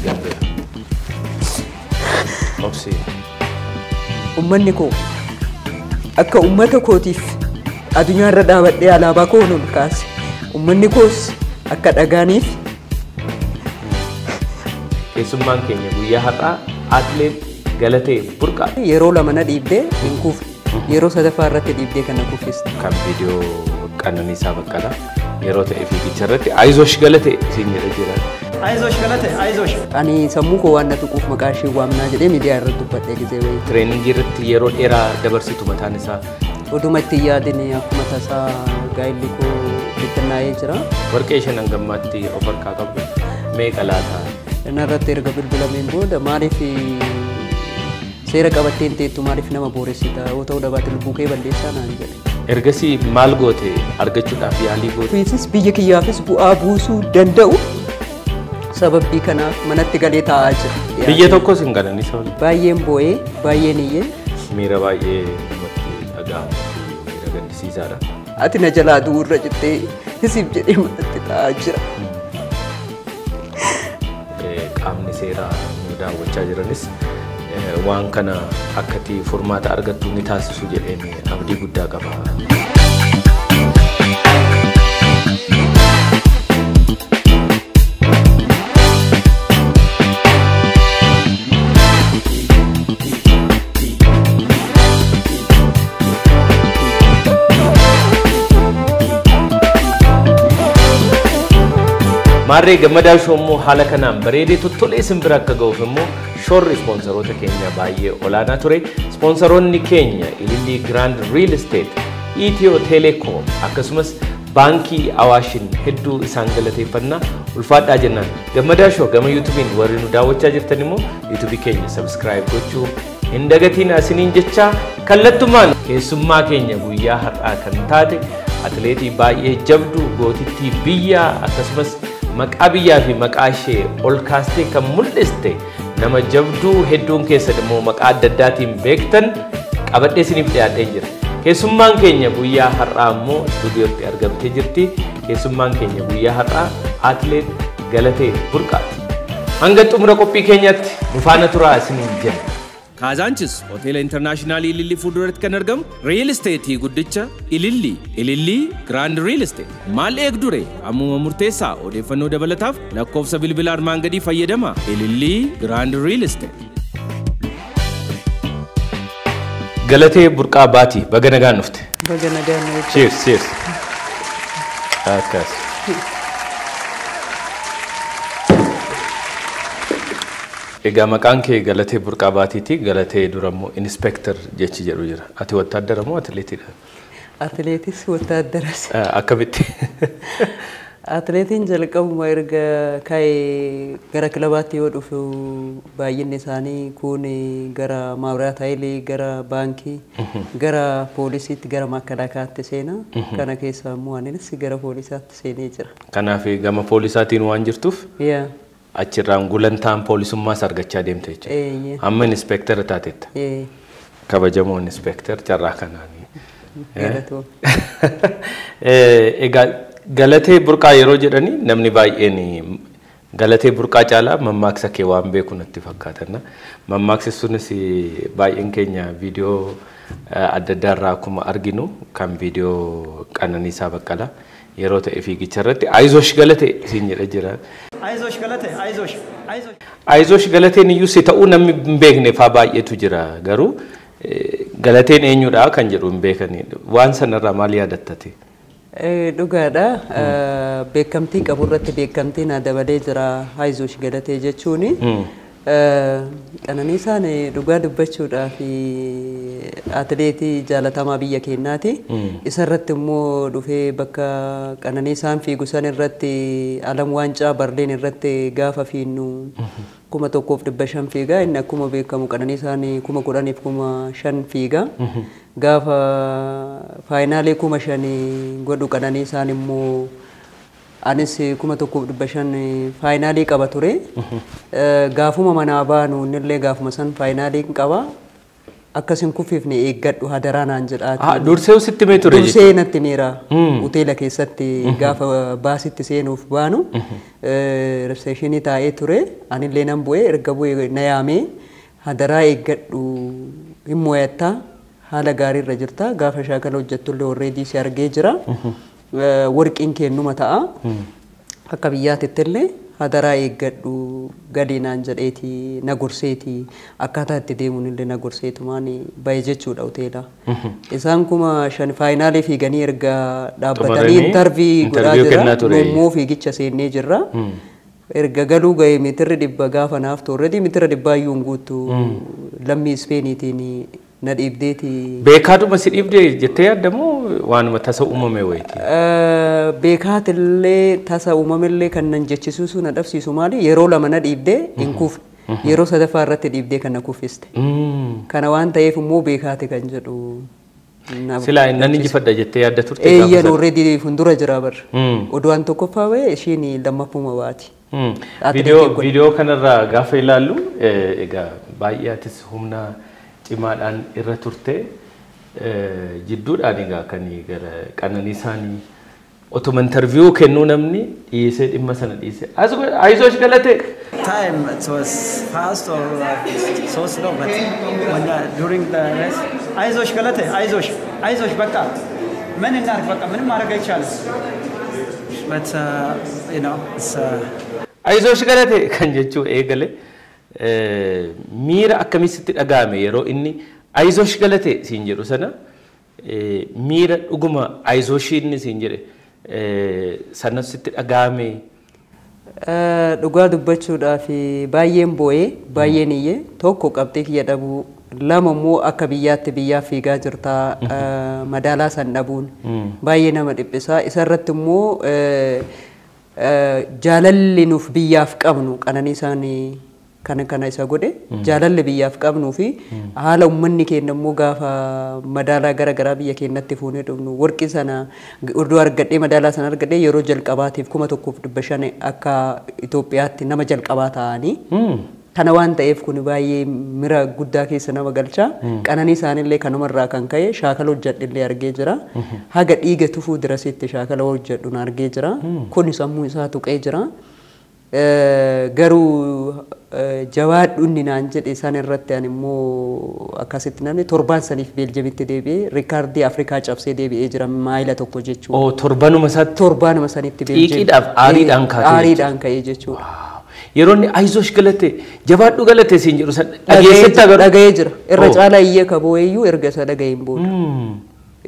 gambe. Obsi. Ummanni koo akka ummata kootiif addunyaa irra dhaabadhee alaabaa koo ol kaase. Ummanni koos akka dhagaaniif. Keessummaan keenya guyyaa har'aa atileet Galatee Burqaa. Yeroo lama na dhiibdee hin kuufne. Yeroo sadaffaa irratti dhiibdee kana kuufiste. Kan viidiyoo Qananiisaa Baqqalaa yeroo ta'e fiigicha irratti Aizosh Galatee isin jedha jira. Aizosh Galatee, Aizosh. Ani sammuu koo waan na tuquuf maqaa ishee waamnaa jedhee miidiyaa irratti dubbadhee gisee wayii. Tireeningii irratti yeroo dheeraa dabarsitu mataan isaa. Oduma itti yaadin akkuma tasaa gaayilli koo bittinnaa'ee jira. Warqee shan hangammaatti of harkaa qabu. Meeqa laata? Inni irratti erga bilbilameen booda maaliif seera qabatteen teettu maaliif nama booressita yoo ta'u dhabaate lubbuu kee balleessaa naan jedhe. Ergasii maal goote argachuudhaaf yaalii goote? Fiisis biyya kiyyaafis bu'aa buusuu danda'u sababbii kanaaf manatti galee taa'aa jira. Biyya tokkos hin Qananiisaa waliin. Baay'een boo'ee baay'een iyyee. Miira baay'ee namatti dhaga'amu miira gaddisiisaadha. Ati na jalaa du'urra jettee isiif jedhee manatti taa'aa jira. Qaamni seeraa nu daawwachaa jiranis waan kana akkati furmaata argattu ni taasisu jedheen abdii guddaa qaba. Maarree gammadaa shoommoo haala kanaan bareedee tottolee simbira akka ga'uuf immoo shoorri ispoonsaroota keenya baay'ee olaanaa ture. Ispoonsaroonni keenya Ilillii Grand Real Estate, Itiyoo Telekoom akkasumas baankii Awaashin hedduu isaan galateeffannaa ulfaadhaa jennaan. Gammadaa shoo gama yuutuubiin warri nu daawwachaa jirtan immoo yuutuubii keenya sabskiraayib gochuu hin dagatiin asiniin jechaa kallattumaan keessummaa keenya guyyaa har'aa kan taate atileetii baay'ee jabduu gootittii biyyaa akkasumas maqaa biyyaa fi maqaa ishee ol kaastee kan mul'iste nama jabduu hedduun keessa immoo maqaa adda addaatiin beektan qabadhee isiniif dhiyaatee jira. Keessummaan keenya guyyaa har'aa immoo istuudiyootti argamtee jirti. Keessummaan keenya guyyaa har'aa atileet Galatee Burqaati. Hanga xumura qophii keenyatti nu faana turaa isiniin jenna. Kaazaanchis hoteela intarnaashinaal Ilillii fuulduratti kan argamu Real Estate guddicha Ilillii Grand Real Estate. Maal eegdure ammuma murteessaa odeeffannoo dabalataaf lakkoofsa bilbilaa armaan gadii fayyadama. Ilillii Grand Real Estate. Galatee Burqaa Baati baga nagaan dhufte. Baga nagaan dhufte. Cheers, cheers. Akkas. Egaa maqaan kee Galatee Burqaa Baatiiti. Galatee durammoo inspektar jechi jedhu jira. Ati wattaaddara moo atileetiidha? Atileetis wattaaddaras. Akkamitti? Atileetiin jalqabuma erga ka'ee gara kilabaatti yoo dhufu baay'inni isaanii kun gara maabiraata hayilee gara baankii gara poolisiitti gara makkalaakaatti seena. Kana keessa immoo anis gara poolisaatti seenee jira. Kanaaf gama poolisaatiin waan jirtuuf achirraan gulantaan poolisummaas argachaa deemte jechuudha. Amma inspektara taatetta. Kabajamoo inspektar carraa kanaanii. Egaa Galatee Burqaa yeroo jedhani namni baay'een Galatee Burqaa caalaa mammaaksa kee waan beeku natti fakkaata. Mammaaksi sunis baay'een keenya viidiyoo adda addaa irraa akkuma arginu kan viidiyoo Qananiisaa Baqqalaa yeroo ta'e fiigicha irratti Aizosh Galatee isin jedha jira. Aizosh Galatee, Aizosh. Aizosh Galateen iyyuu si ta'uu namni hin beekne faa baay'eetu jira garuu Galateen eenyudha kan jedhu hin beekani. Waan sanarraa maal yaadattate? Dhugaadha. Beekamtii qabu irratti beekamtii na dabalee jira Aizosh Galatee jechuuni. Qananiisaan dhugaa dubbachuudhaaf atileetii jaalatamaa biyya keenyaati. Isa irratti immoo dhufee bakka Qananiisaan fiigu san irratti alam waancaa Barliin irratti gaafa fiinnu 1,500 fiigaa. Inni akkuma beekamu Qananiisaan 10,500 fiigaa. Gaafa faayinaalee 5,000 godhu Qananiisaan immoo anis 1,500 faayinaalii qaba ture. Gaafuma manaa baanu innillee gaafuma san faayinaalii qaba. akkasin kufiifne eeggadhu hadaraa naan jedhaati. Dursee sitti mee ture jechuudha. Dursee natti meera hoteela keessatti gaafa baasitti seenuuf baanu receptionii taa'ee ture anillee nan bu'ee erga bu'ee na yaamee hadaraa eeggadhu hin mo'attaa haala gaariirra jirta gaafa shaakala hojjettullee already si argee jira warqiin kennuma ta'a akka biyyaatittillee hadaraa eeggadhu gadinaan jedheeti na gorseeti akkaataa itti deemuun illee na gorseetumaan baay'ee jechuudha hoteela. Isaan kuma shan faayinaalee fiiganii erga dhaabbatanii intarvii godhaa jira immoo fiigicha seennee jirra. Erga galuu ga'ee meetirri dhibba gaafa naaf already meetira dhibbaayyuu hin guuttu lammii Ispeeniitiin na dhiibdeeti. Beekaatuma si dhiibdee jettee yaaddamoo waanuma tasa uumame wayiiti? Beekaatillee tasa uumamellee kan nan jechisiisu na dhabsiisu maali yeroo lama na dhiibdee hin kuufne yeroo sadaffaa irratti dhiibdee kan na kuffiste. Kana waan ta'eef immoo beekaati kan jedhu. Silaa nan injifadha jettee yaadda turte? Eeyyan already fuuldura jira barra. Oduun tokkoffaa wayii ishiin lammaffuma baati. Viidiyoo kanarraa gaafa ilaallu egaa baay'aatis humna cimaadhaan irra turte jidduudhaan egaa kan gara Qananiisaanii otuma interview kennuu namni dhiisee dhimma sana dhiisee Ayizoosh galate. Time it was fast or so slow, but when during the race, Ayizoosh galate, Ayizoosh bakka, men in that bakka, men mara gay chance. But you know, it's. Ayizoosh galate kan jechuu eegale. Miira akkamitti dhaga'ame yeroo inni Ayizoosh galate siin jedhu sana miira dhuguma Ayizooshii siin jedhe sanasitti dhaga'ame. Dhugaa dubbachuudhaaf baay'een boo'ee baay'een iyyee tokko qabxee kiyya dhabuu lama immoo akka biyyaatti biyyaaf fiigaa jirta madaalaa san dhabuun baay'ee nama dhiphisaa isarratti immoo jaalalli nuuf biyyaaf qabnu Qananiisaan kana isa godhe jaalalli biyyaaf qabnuu fi haala uummanni keenya immoo gaafa madaalaa gara garaa biyya keenyatti fuunee dhufnu warqii sana oduu argadhee madaalaa sana argadhee yeroo jalqabaatiif 1500 akka Itoophiyaatti nama jalqabaa ta'anii kana waan ta'eef kun baay'ee mira guddaa keessa nama galcha Qananiisaanillee kanumarraa kan ka'e shaakala hojjedhillee argee jira haga dhiiga tufuu dirasitti shaakala hojjedhuun argee jira kun sammuu isaa tuqee jira garuu jawaadhu inni naan jedhe san irratti ani immoo akkasitti namni torban saniif Beeljamitti deebi'ee riikaardii Afrikaa cabsee deebi'ee jira maayila tokko jechuudha. Torbanuma sanitti Beeljamitti. Xiiqiidhaaf aariidhaan ka'ee jechuudha. Yeroo inni Ayizoosh galate jabaadhu galate siin jedhu san dhaga'ee jira irra caalaa iyyee kabooyeyyuu erga isa dhaga'een booda.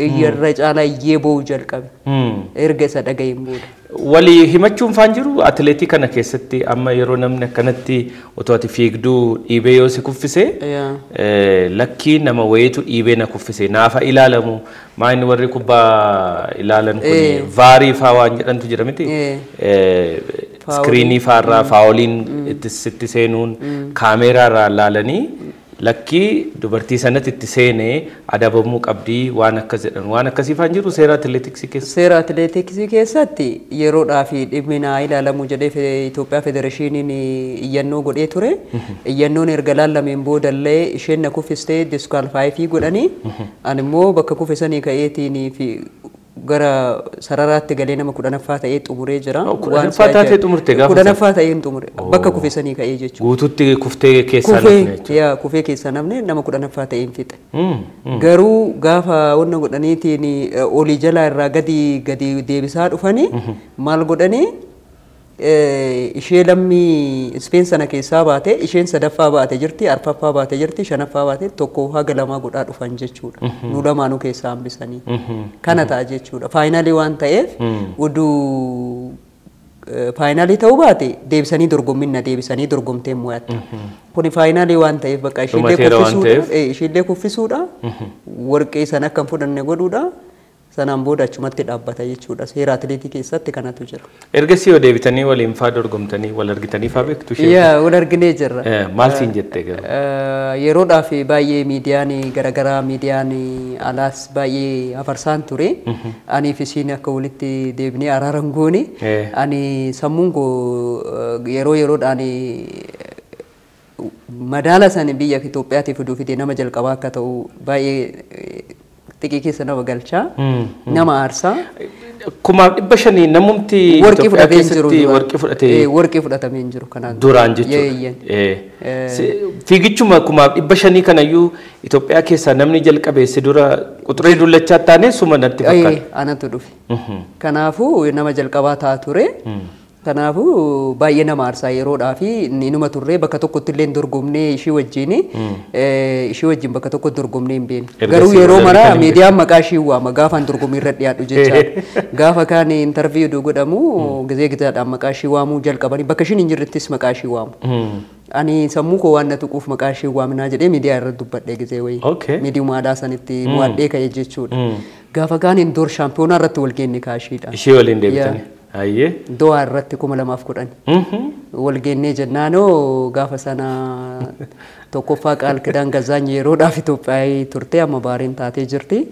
Irra caalaa iyyee boo'u jalqabe erga isa dhaga'een booda. Walii himachuun faan jiru atileetii kana keessatti amma yeroo namni akkanatti otoo ati fiigduu dhiibee yoo si kuffise lakkii nama wayiitu dhiibee na kuffise naafa ilaalamu maayini warri kubbaa ilaalan kun vaarii faa waan jedhantu jira miti iskiriinii faarraa faawoliin itti seenuun kaameeraarraa ilaalanii lakkii dubartii sanatti itti seenee adabamuu qabdii waan akkas jedhan waan akkasiifaan jiru seera atileetiksii keessa. Seera atileetiksii keessatti yeroodhaa fi dhimminaa ilaalamu jedhee Itoophiyaa Federeeshiniin iyyannoo godhee ture. Iyyannoon erga laallameen boodallee isheen na kuffistee diskaalfaayifii godhanii ani immoo bakka kuffisanii ka'eetiin fi gara sararaatti galee nama 10ffaa ta'ee xumuree jira. 10ffaa ta'ee xumurte gaafa 10ffaa ta'ee xumure bakka kuffisanii ka'ee jechuudha. Guutuutti kuftee keessaa namne jechuudha. Kufee keessaa namne nama 10ffaa ta'een fixe. Garuu gaafa wanna godhaniitiin olii jalaa irraa gadi deebisaa dhufanii maal godhanii ishee lammii Ispeen sana keessaa baate isheen sadaffaa baate jirti arfaffaa baate jirti shanaffaa baate tokko haga lamaa godhaa dhufan jechuudha nu lamaanuu keessaa hambisanii kana ta'a jechuudha faayinaalii waan ta'eef uduu faayinaalii ta'uu baate deebisanii dorgomtee mo'atte kun faayinaalii waan ta'eef bakka ishiillee kuffisuudha warqee sana akka hin fudhanne godhuudha sanaan booda achumatti dhaabbata jechuudha seera atileetii keessatti kanatu jira. Ergasii yoo deebitanii waliin faa dorgomtanii wal argitanii faa beektu ishee? Wal arginee jirra. Maal siin jettee garuu? Yeroodhaaf baay'ee miidiyaan garaagaraa miidiyaan alaas baay'ee afarsaan ture. Aniif isiin akka walitti deebinee araaran goone. Ani sammuun koo yeroodhaan madaala san biyya Itoophiyaatiif fiduu fide nama jalqabaa akka ta'u baay'ee xiqqii keessa nama galchaa nama aarsaa. 5,500 namumti warqii fudhatee jiru warqii fudhatee warqii fudhatamee jiru kanaan duraan jechuudha. Fiigichuma 5,500 kanayyuu Itoophiyaa keessaa namni jalqabeesse dura quxuree dullachaa taane suma natti fakkaata. Anatu dhufe. Kanaafuu nama jalqabaa ta'a ture. Kanaafuu baay'ee nama aarsaa yeroodhaa fi inuma turree bakka tokkotti illee dorgomnee ishii wajjin bakka tokko dorgomnee hin beeknu. Garuu yeroo maraa miidiyaan maqaa ishii waama gaafaan dorgommii irra dhiyaadhu jechaadha. Gaafa kaan intarviiyuu godhamu gizee gizaadhaan maqaa ishii waamuu jalqabanii bakka ishiin hin jirrettis maqaa ishii waamu. Ani sammuu koo waan na tuquuf maqaa ishii waaminaa jedhee miidiyaa irra dubbadhee gizee wayii. Miidiyuma aadaa sanitti mo'adhee ka'e jechuudha. Gaafa kaan indoor shaampiyoonaa irratti wal geenye kaashiidha. Ishee waliin deebitanii. Ayyee. Do'a irratti 2010. Wal geennee jennaanoo gaafa sana tokkoffaa qaal kidaan gazaany yeroodhaaf Itoophiyaa turte amma baariin taatee jirti.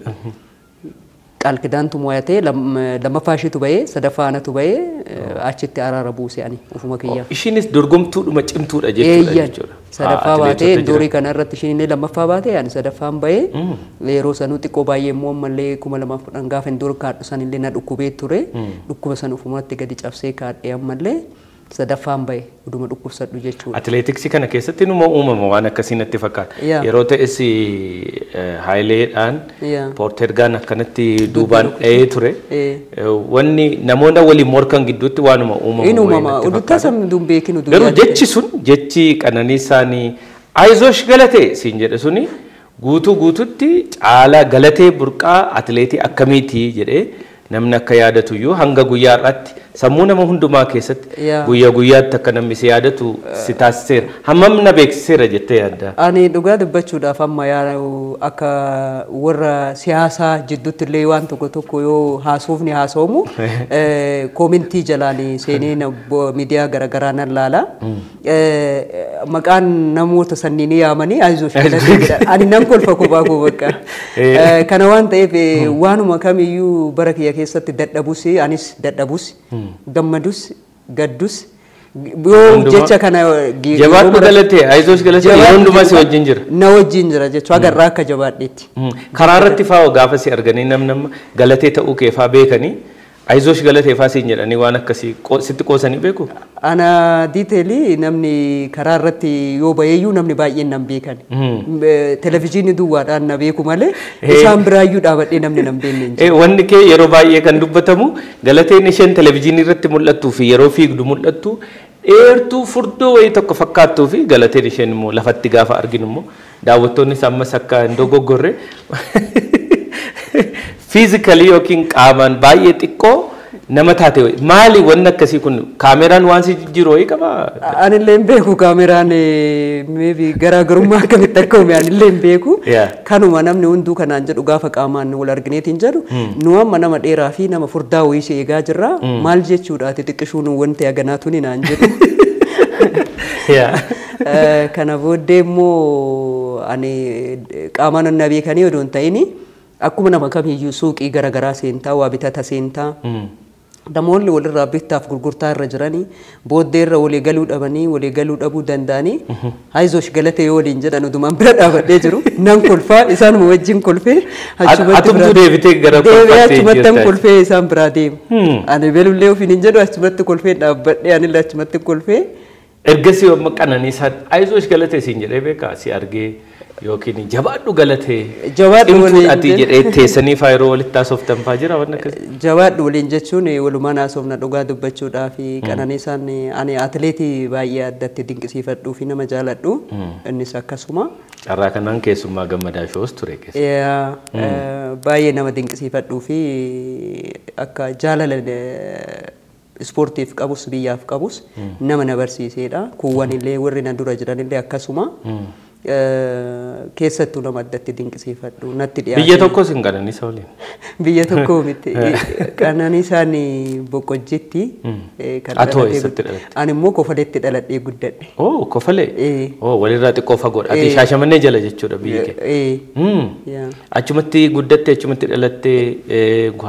Qaal kidaantu mo'atee lammaffaa ishiitu bahee sadaffaa anatu bahee achitti araara buuse ani ufuma kiyyaa. Ishiinis dorgomtuudhuma cimtuudha jechuudha. Sadaffaa baatee doorii kana irratti ishiin illee lammaffaa baatee ani sadaffaan bahee yeroo sanuu xiqqoo baay'ee immoo ammallee 2010 gaafa indoor kaadhu san illee na dhukkubee ture. Dhukkuba san ufumatti gadi cabsee kaadhee ammallee sadaffaan bahee uduma dhukkubsadhu jechuudha. Atileetiksii kana keessatti numa uumama waan akkasii natti fakkaata. Yeroo ta'es Haayileedhaan Poortergaan akkanatti duubaan dha'ee ture. Wanni namoota waliin morkan gidduutti waanuma uumama. Inumama udutta samni dumbeekinu duyyaa. Garuu jechi sun jechi Qananiisaanii Ayizoosh galatee siin jedhe suni guutuutti caalaa galatee burqaa atileetii akkamiitii jedhee namni akka yaadatu iyyuu hanga guyyaa irratti sammuu nama hundumaa keessatti guyyaa guyyaatti akka namni si yaadatu si taasiseera. Hammam na beeksiseera jettee yaadda? Ani dhugaa dubbachuudhaaf amma akka warra siyaasaa jidduutti illee waan tokko yoo haasofni haasawamu koomentii jalaan seenee miidiyaa garaagaraa nan laala. Maqaan namoota sanniin yaamanii Ayizoosh galatee jedha. Ani nan kolfa kophaa koo bakka. Kana waan ta'eef waanuma kamiyyuu bara kiyya keessatti dadhabus anis dadhabus gammadus gaddus yoo jecha kana jabaadhu galatee Ayizoosh galatee yeroo hundumaa si wajjin jira. Na wajjin jira jechuudha agarraa akka jabaadheetti. Karaa irratti fa'aa gaafa si arganii namni galatee ta'uu kee fa'aa beekanii Ayizoosh galatee fa'aa siin jedhanii waan akkasii sitti qoosanii beeku? Ana diiteelii namni karaa irratti yoo bayeeyyuu namni baay'een nan beekan. Televezyiinii duwwaadhaan na beeku malee isaan biraayyuu dhaabadhee namni nan beekne hin jiru. Wanni kee yeroo baay'ee kan dubbatamu galateen isheen televezyiinii irratti mul'attuu fi yeroo fiigdu mul'attu dheertuu furdoo wayii tokko fakkaattuu fi galateen isheen immoo lafatti gaafa arginu immoo daawwattoonnis ammas akka hin dogoggorre fiizikaalii yookiin qaamaan baay'ee xiqqoo nama taate maali wanni akkasii kun kaameraan waan si jiru wayii qabaa? Anillee hin beeku kaameraan maybe garaagarummaa akkamitti akka uume anillee hin beeku. Kanuma namni hunduu kanaan jedhu gaafa qaamaan wal argineetiin jedhu nu amma nama dheeraa fi nama furdaa wayii si eegaa jirra maal jechuudha xixiqqishuun wanti aganaatuun naan jedhu. Kana booddee immoo ani qaamaan na beekanii odoo hin ta'ini akkuma nama kamiyyuu suuqii garaagaraa seentaa waa bitata seentaa. Namoonni walirraa bittaaf gurgurtaa irra jiranii booddee irra walii galuu dhabanii walii galuu dhabuu danda'anii Ayizoosh galatee yoo waliin jedhan odumaan bira dhaabadhee jiru nan kolfaa isaanuma wajjin kolfee achumatti deebitee gara kolfaatti achumatti kolfee isaan biraa deemu. Ani beelullee ofiin hin jedhu achumatti kolfee dhaabbadhee anillee achumatti kolfee. Ergasii amma Qananiisaa Ayizoosh galatee siin jedhee beekaa si argee yookiin jabaadhu galatee jabaadhu waliin ati jedhee teessanii faayiroo walitti haasoftan fa'aa jira waan akkasii. Jabaadhu waliin jechuun walumaan haasofna dhugaa dubbachuudhaa fi Qananiisaan ani atileetii baay'ee addatti dinqisiifadhuu fi nama jaaladhu innis akkasuma. Carraa kanaan keessummaa gammadaa shoos ture keessa. Baay'ee nama dinqisiifadhuu fi akka jaalala ispoortiif qabus biyyaaf qabus nama na barsiisedha. Kuuwwan illee warri na dura jiran illee akkasuma. keessattuu nama addatti dinqisiifadhu natti dhiyaate. Biyya tokkos hin Qananiisaa waliin. Biyya tokko miti. Qananiisaan boqqojjitti. Atoo eessatti dhalatte? Ani immoo Kofaleetti dhaladhee guddadhe. Oh Kofalee. Oh walirraa xiqqoo fagoodha. Ati Shaashamannee jala jechuudha biyya kee. Achumatti guddatte achumatti dhalattee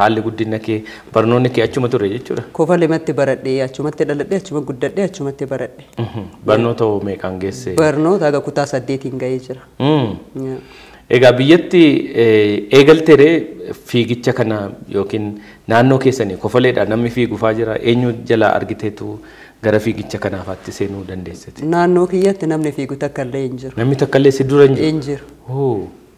haalli guddina kee barnoonni kee achuma ture jechuudha. Kofaleematti baradhee achumatti dhaladhee achuma guddadhee achumatti baradhe. Barnoota meeqaan geesse? Barnoota haga kutaa 8 gahee jira. Egaa biyyatti eegalteeree fiigicha kana yookiin naannoo keessanii Kofaleedhaan namni fiigufaa jira eenyu jala argiteetu gara fiigicha kanaafaatti seenuu dandeessite? Naannoo kiyyatti namni fiigu takka illee hin jiru. Namni takka illee si dura hin jiru? Hin jiru.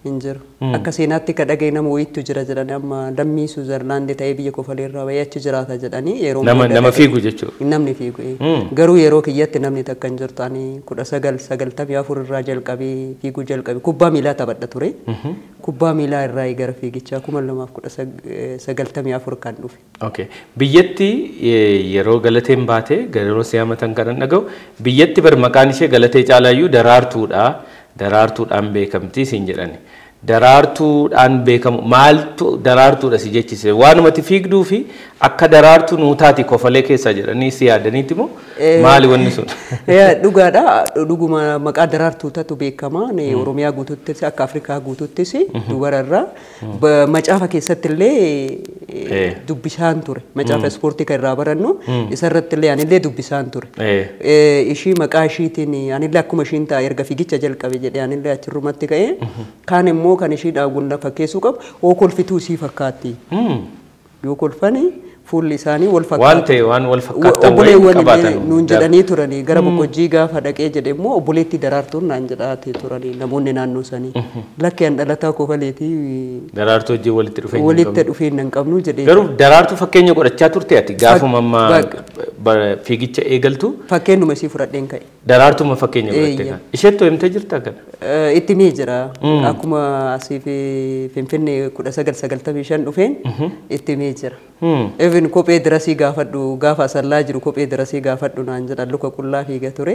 Hin jiru. Akka seenaatti ka dhaga'e nama wayiitu jira jedhanii amma lammii Suuzerlaandi ta'ee biyya Kofaleerraa bahee achi jiraata jedhanii yeroo nama fiigu jechuudha. Namni fiigu. Garuu yeroo kiyyatti namni takka hin jirtu ani 1994 irraa jalqabee fiiguu jalqabe kubbaa miilaa taphadha ture. Kubbaa miilaa irraa gara fiigichaa 2094 kan dhufe. Okay. Biyyatti yeroo Galateen baate yeroo siyaamatan kan dhaga'u biyyatti bar maqaan ishee Galatee Caalaayyuu Daraartuudha. Daraartuudhaan beekamti siin jedhani. Daraartuudhaan beekamu maaltu daraartuudha si jechise waanumatti fiigduu fi akka daraartuu nuutaati Kofalee keessa jedhanii si yaadaniiti moo maali wanni sun? Dhugaadha. Dhuguma maqaa daraartuutatu beekama. Oromiyaa guutuuttis akka Afrikaa guutuuttis dubararraa macaafa keessatti illee dubbisaan ture. Macaafa ispoortii kan irraa barannu isarratti illee anillee dubbisaan ture. Ishii maqaa ishiitiin anillee akkuma ishiin ta'a erga fiigicha jalqabe jedhee anillee achirrumatti ka'ee kaan immoo kan ishii dhaabunna fakkeessuu qabu oo kolfituu sii fakkaatti. Yoo kolfanii fuulli isaanii wal fakkaatu. Waan ta'e waan wal fakkaatan waliin qabaatan. Nuun jedhanii turanii gara boqqojjii gaafa dhaqee jedhe immoo obboleetti daraartuun naan jedhaatee turanii namoonni naannoo sanii. Lakkee an dhalataa Kofaleetii. Daraartuu wajjin walitti dhufeenya hin qabnu jedhee. Garuu daraartuu fakkeenya godhachaa turte ati gaafuma amma fiigicha eegaltu. Fakkeenyuma isii fudhadheen ka'e. Daraartuuma fakkeenya godhatte kan. Isheettu himtee jirta kana? Itti mee jira. Akkuma asii fi Finfinnee 1995 dhufeen itti mee jira. Even kophee dirasii gaafadhu gaafa asallaa jiru kophee dirasii gaafadhu naan jedhan luka qullaa fiiga ture.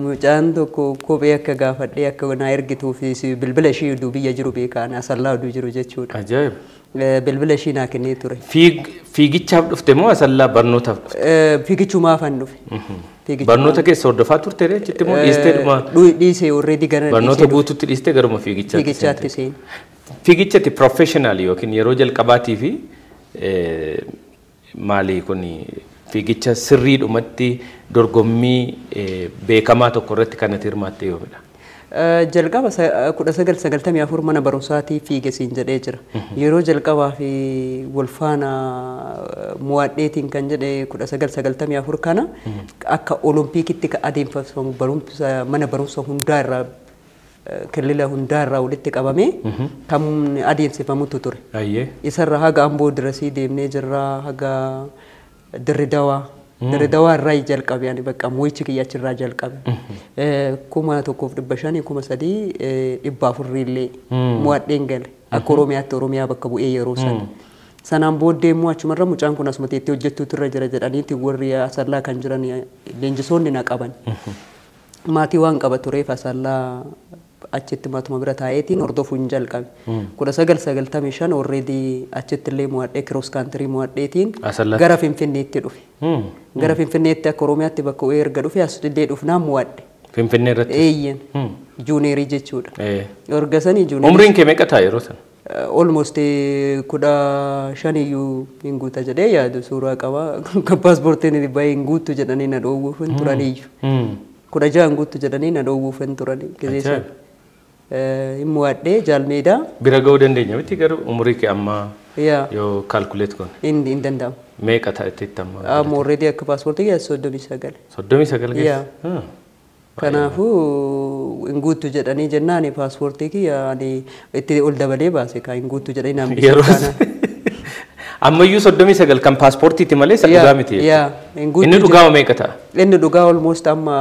Mucaan tokko kophee akka gaafadhee akka naa ergituu fi bilbila ishii biyya jiru beekaan asallaa oduu jiru jechuudha. Ajaa'iba. Bilbila ishii naa kennee ture. Fiigichaaf dhufte moo asallaa barnootaaf dhufte? Fiigichumaafan dhufe. Barnoota keessa hordofaa turte jechuutti moo dhiistee dhuma? Dhiisee already gara barnoota guutuutti dhiistee garuma fiigichaatti seene. Fiigichatti professional yookiin yeroo jalqabaatii fi maali kun fiigicha sirriidhumatti dorgommii beekamaa tokko irratti kan ati hirmaatte yoomidha? Jalqaba 1994 mana barumsaatii fiige siin jedhee jira. Yeroo jalqabaa fi walfaana mo'adheetiin kan jedhe 1994 kana akka Oloompiikitti adeemsifamu mana barumsa hundaarraa kilila hundaarraa walitti qabamee kan adeemsifamutu ture. Isarra haga Amboo dirasii deemnee jirra haga Dirridawaa. Dirridawaa irraa jalqabe ani bakka mo'ichi kiyya achirraa jalqabe. 1500 1400 illee mo'adheen gale. Akka Oromiyaatti Oromiyaa bakka bu'ee yeroo sana. Sanaan booddee immoo achumarra mucaan kun asuma teettee hojjettuutu irra jira jedhaniiti warri asallaa kan jiran leenjisoonni na qaban. Maatii waan qaba tureef asallaa achitti maatuma bira taa'eetiin hordofuun jalqabe. 1995 already achitti illee mo'adhee cross country mo'adheetiin gara Finfinneetti dhufe. Gara Finfinneetti akka Oromiyaatti bakka bu'ee erga dhufe as illee dhufnaan mo'adhe. Finfinnee irratti? Eeyyen. Juuneerii jechuudha. Erga sanii juuneerii. Umriin kee meeqa ta'a yeroo sana? Almost 15 iyyuu hin guuta jedhee yaadu suuraa qaba. Kan paaspoortiin baay'ee hin guutu jedhanii na dhoowwuuf hin turaniyyuu. 16 hin guutu jedhanii na dhoowwuuf hin turanii. Mo'adhee jaalmeedaa. Bira ga'uu dandeenya miti garuu umurii kee ammaa yoo kaalkuleet kun? Hin danda'amu. Meeqa ta'etti amma? Amma already akka paaspoortii keessa 39. 39 keessa? Kanaafuu hin guutu jedhanii jennaan paaspoortii kiyya itti ol dabalee baase kan hin guutu jedhanii naan bisu. Ammayyuu 39 kan paaspoortiiti malee isa dhugaa miti. Inni dhugaa meeqa ta'a? Inni dhugaa almost amma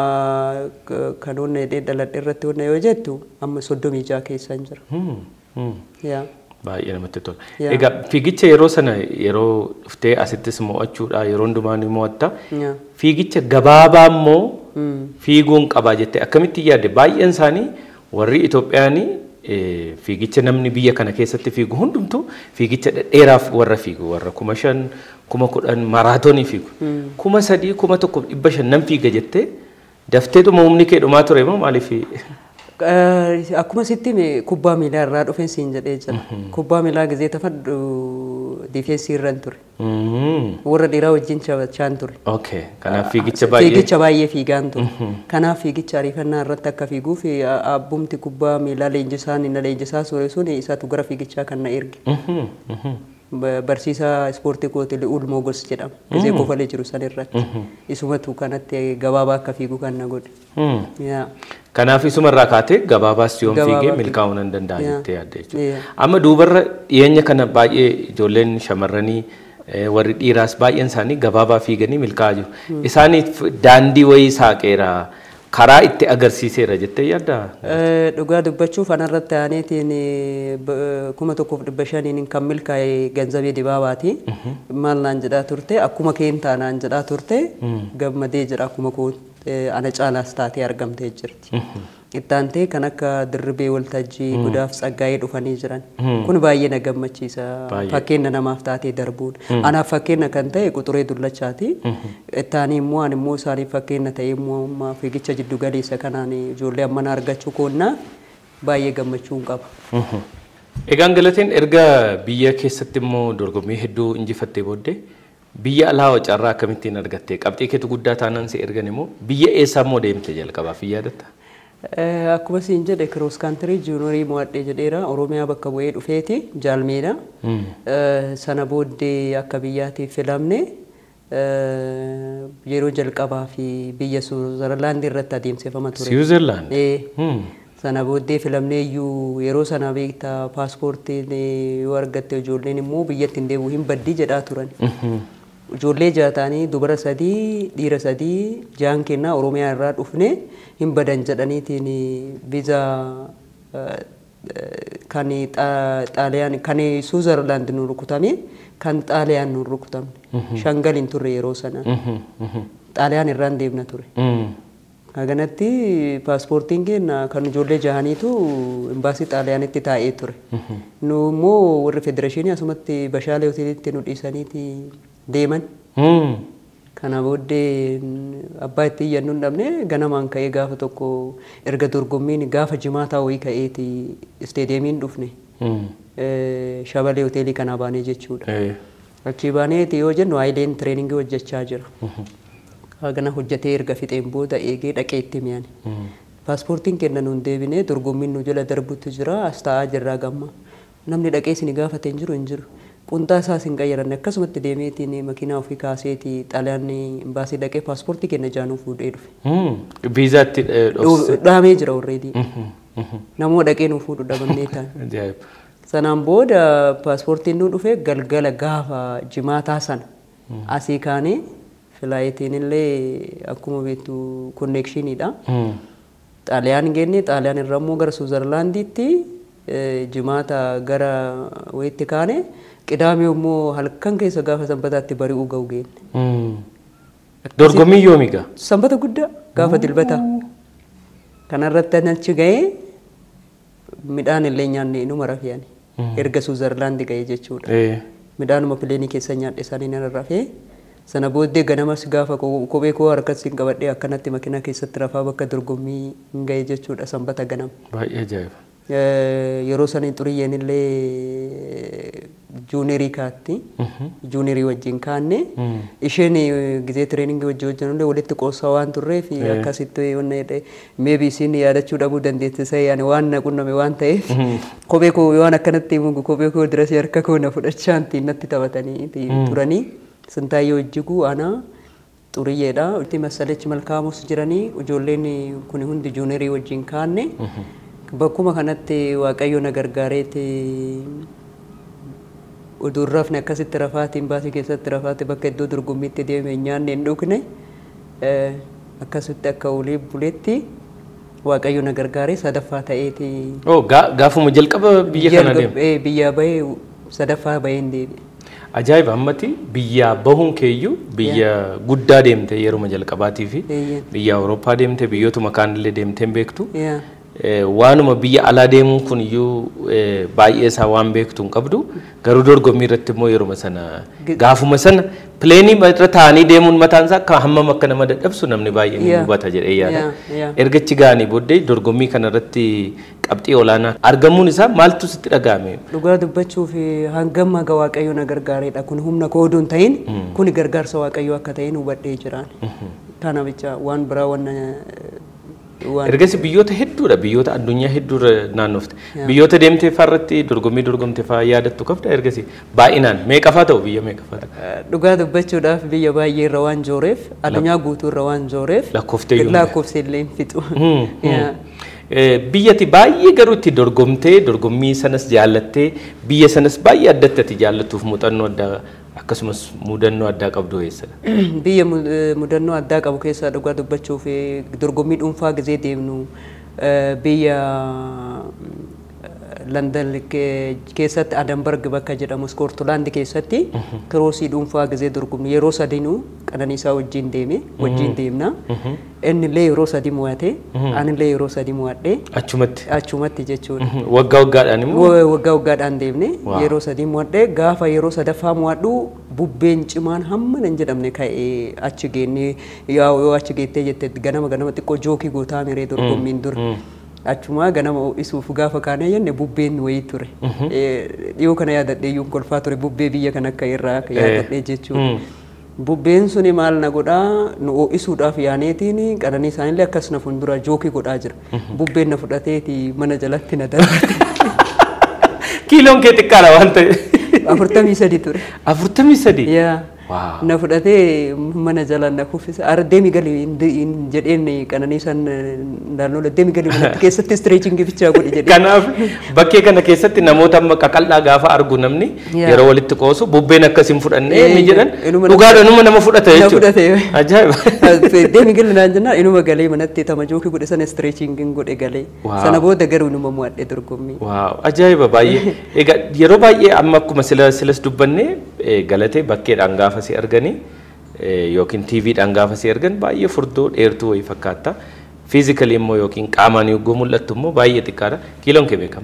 kan onnee dhaladhe irratti onnee yoo jettu amma 36 keessa hin jira. Baay'ee namatti tola. Egaa fiigicha yeroo sana yeroo dhuftee asittis mo'achuudha yeroo hundumaa ni mo'atta. Fiigicha gabaabaa immoo fiiguun qabaa jettee akkamitti yaadde baay'een isaanii warri Itoophiyaanii fiigicha namni biyya kana keessatti fiigu hundumtu fiigicha dheeraaf warra fiigu warra 5,000 10,000 maraatoonii fiigu 3,000 1,500 nam fiiga jettee dafteetuma humni kee dhumaa ture moo maaliif? Akkuma sitti kubbaa miilaa irraa dhufeen siin jedhee jira. Kubbaa miilaa gizee tafadhu difeensii irraan ture. Warra dhiiraa wajjin chaan ture. Okay. Kanaaf fiigicha baay'ee fiigaan ture. Kanaaf fiigicha ariifannaa irratti akka fiiguuf abbumti kubbaa miilaa leenjisaan inni leenjisaa ture sun isaatu gara fiigichaa kan na erge. Barsiisaa ispoortii kootii Ulmoo Gos jedhama. Gizee kofalee jiru san irratti. Isumatu kanatti gabaabaa akka fiigu kan na godhe. Kanaaf isumarraa kaatee gabaabaas yoon fiigee milkaa'uu nan danda'a jettee yaadde jechuudha. Amma duubarra dhiyeenya kana baay'ee ijoolleen shamarranii warri dhiiraas baay'een isaanii gabaabaa fiiganii milkaa'aa jiru. Isaaniif daandii wayii saaqeera karaa itti agarsiiseera jettee yaaddaa? Dhugaa dubbachuuf anarratti aaneetiin 1,500 kan milkaa'e Ganzabee Dibaabaati. Maal naan jedhaa turte akkuma keentaa naan jedhaa turte gammadee jira akkuma kootti. Ana caalaas taatee argamtee jirti. Ittaantee kan akka Dirribee Waltajjii Gudaaf Tsaggaayee dhufanii jiran. Kun baay'ee na gammachiisa. Fakkeenya namaaf taatee darbuun. Anaaf fakkeenya kan ta'e Quxuree Dullachaati. Ittaanii immoo ani immoo isaaniif fakkeenya ta'ee immoo fiigicha jiddu galeessa kanaan ijoollee ammana argachuu koonnaa baay'ee gammachuun qaba. Egaan Galateen erga biyya keessatti immoo dorgommii hedduu injifattee booddee biyya alaa carraa akkamittiin argattee qabxii keetu guddaa taanaan si ergan immoo biyya eessaa immoo deemte jalqabaaf yaadatta? Akkuma siin jedhe cross country juniorii mo'adhee jedheera Oromiyaa bakka bu'ee dhufeeti Jaalmeedha. Sana booddee akka biyyaatiif filamne yeroo jalqabaa fi biyya Switzerland irratti adeemsifama ture. Switzerland? Sana booddee filamnee iyyuu yeroo sana beektaa paaspoortiin yoo argatte ijoolleen immoo biyyatti hin deebi'u hin baddii jedhaa turan. Ijoollee jaataanii dubara 3 dhiira 3 jaan kennaa Oromiyaa irraa dhufne hin badan jedhaniitiin viizaa kan Xaaliyaan kan Switzerland nu rukutame kan Xaaliyaan nu rukutamne shangal hin turre yeroo sana Xaaliyaan irraan deemna ture. Kaganatti paaspoortiin keenya kan ijoollee jahaniitu imbaasii Xaaliyaanitti taa'ee ture. Nu immoo warri federeeshinii asumatti Bashaalee hoteelitti nu dhiisaniiti deeman. Kana booddee abbaa itti iyyannu hin dhabne ganamaan ka'ee gaafa tokko erga dorgommiin gaafa jimaataa wayii ka'eeti isteediyeemiin dhufne. Shabalee hoteelii kanaa baanee jechuudha. Achii baaneeti yoo jennu haayileen tireeningii hojjechaa jira. Hagana hojjetee erga fixeen booda eegee dhaqee itti mi'aan. Paaspoortiin kenna nuun deebinee dorgommiin nu jala darbutti jira as taa'aa jirraa gamma. Namni dhaqee isin gaafatee hin jiru. Qunxaa isaas hin qayyaranne akkasumatti deemeetiin makiinaa ofii kaaseeti Xaaliyaan imbaasii dhaqee paaspoortii kenna jaanuu fuudhee dhufe. Viizaatti dhahamee jira already. Namoo dhaqee nu fuudhu dhabamnee taa'e. Sanaan booda paaspoortiin nu dhufe galgala gaafa jimaataa sana asii kaanee filaayitiin illee akkuma beektu konneekshiniidha. Xaaliyaan geenne Xaaliyaan irraa immoo gara Switzerlandiitti jimaata gara wayitti kaane qidaamee immoo halkan keessa gaafa sanbataatti bari'uu ga'u geenne. Dorgommii yoomiga? Sanbata guddaa gaafa dilbata. Kanarratti achi ga'ee midhaan illee nyaanne inuma rafeeyani. Erga Switzerlandi ga'ee jechuudha. Midhaanuma pileenii keessa nyaadhe isaanii nan rafee. Sana booddee ganamas gaafa kophee koo harkatti hin qabadhee akkanatti makiinaa keessatti rafaa bakka dorgommii hin ga'ee jechuudha sanbata ganama. Baay'ee ajaa'iba. Yeroo sanii xuriyyeen illee juunirii kaatti. Juunirii wajjin kaanne. Isheen gizee tireeningii wajjin hojjennu walitti qoosaa waan turreef akkasitti meebii isiin yaadachuu dhabuu dandeessisa yaani waan na qunname waan ta'eef kophee koo waan akkanatti himu kophee koo dirasii harka koo na fudhachaan natti taphatanii turanii. Sintaayyoo Ijjiguu ana xuriyyeedha. Itti masalechi malkaamus jiranii ijoolleen kun hundi juunirii wajjin kaanne. Bakkuma kanatti Waaqayyo na gargaareeti utuu rafne akkasitti rafaatiin baasii keessatti rafaatti bakka iddoo dorgommiitti deeme nyaanne hin dhugne akkasitti akka olii buleetti waaqayyo na gargaaree sadaffaa ta'eeti. Gaafuma jalqaba biyya kana deeme. Biyya bahee sadaffaa baheen deeme. Ajaa'iba hammati biyya bahuun keeyyuu biyya guddaa deemte yeroo jalqabaatii fi biyya Awurooppaa deemte biyyootuma kaanillee deemtee beektu. Waanuma biyya alaa deemuun kun iyyuu baay'ee isaa waan beektu hin qabdu garuu dorgommii irratti immoo yeroo sana gaafuma sana pileenii irra taa'anii deemuun mataan isaa akka hammam akka nama dadhabsu namni baay'een hubata jedhee yaada. Ergachi ga'anii booddee dorgommii kana irratti qabxii olaanaa argamuun isaa maaltu sitti dhaga'ame? Dhugaa dubbachuuf hangam haga waaqayyo na gargaareedha kun humna kooduun ta'in kun gargaarsa waaqayyo akka ta'in hubadhee jiraan. Kana bicha waan biraa waan ergasi biyyoota hedduudha biyyoota addunyaa hedduurra naannofte biyyoota deemtee farratti dorgomtee faa yaadattu qabda ergasi baay'inaan meeqafaa ta'u biyya meeqafaa ta'u dhugaa dubbachuudhaaf biyya baay'ee irra waan jooreef addunyaa guutuu irra waan jooreef lakkoofte illee hin fixu biyyati baay'ee garuu itti dorgomtee dorgommii sanas jaallattee biyya sanas baay'ee addatti jaallattuuf muuxannoo addaa akkasumas mudannoo addaa qabdu eessadha? Biyya mudannoo addaa qabu keessaa dhugaa dubbachuuf dorgommii dhuunfaa gizee deemnu biyya London keessatti Adamberg bakka jedhamu Scotland keessatti kiroosii dhuunfaa gizee dorgomnu yeroo sadinuu Qananiisaa wajjin deemna. Inni illee yeroo sadi mo'ate ani illee yeroo sadi mo'adhe achumatti jechuudha. Waggaa waggaadhaan immoo waggaa waggaadhaan deemne yeroo sadi mo'adhe gaafa yeroo sadaffaa mo'adhu bubbeen cimaan hamma nan jedhamne ka'ee achi geenne yoo achi geettee jette ganama xiqqoo jookii gootaa miree dorgommiin dura. Achuma ganama isuuf gaafa kaane jenne bubbeen wayii ture. Dhiyoo kana yaadadhee yuun kolfaa ture bubbee biyya kana akka irraa yaadadhee jechuudha. Bubbeen suni maal na godhaa nu isuudhaaf yaaneetiin Qananiisaan illee akkas na fuuldura jookii godhaa jira. Bubbeen na fudhateeti mana jalatti na darbate. Kiiloon kee xiqqaadha waan ta'e. 43 ture. 43? Na fudhatee mana jalaan na kuffisa. Deemi galii jedheen Qananiisaan naannoo deemi galii manatti keessatti stretchingii bichaa godhe jedhee. Kanaaf bakkee kana keessatti namoota amma qaqal'aa gaafa argu namni yeroo walitti qoosu bubbeen akkasiin fudhannee ni jedhan dhugaadhaan nama fudhata jechuudha. Ajaa'iba. Deemi galii naan jennaan inuma galee manatti tama jookii godhe sana stretchingiin godhe galee. Sana booda garuu inuma mo'adhe dorgommii. Ajaa'iba baay'ee. Egaa yeroo baay'ee amma akkuma silas dubbannee galatee bakkeedhaan gaafa si arganii yookiin TVdhaan gaafa si argan baay'ee furdoo dheertuu wayii fakkaata. Fiizikali immoo yookiin qaamaan yogguu mul'attu immoo baay'ee xiqqaadha. Kiiloon kee meeqa?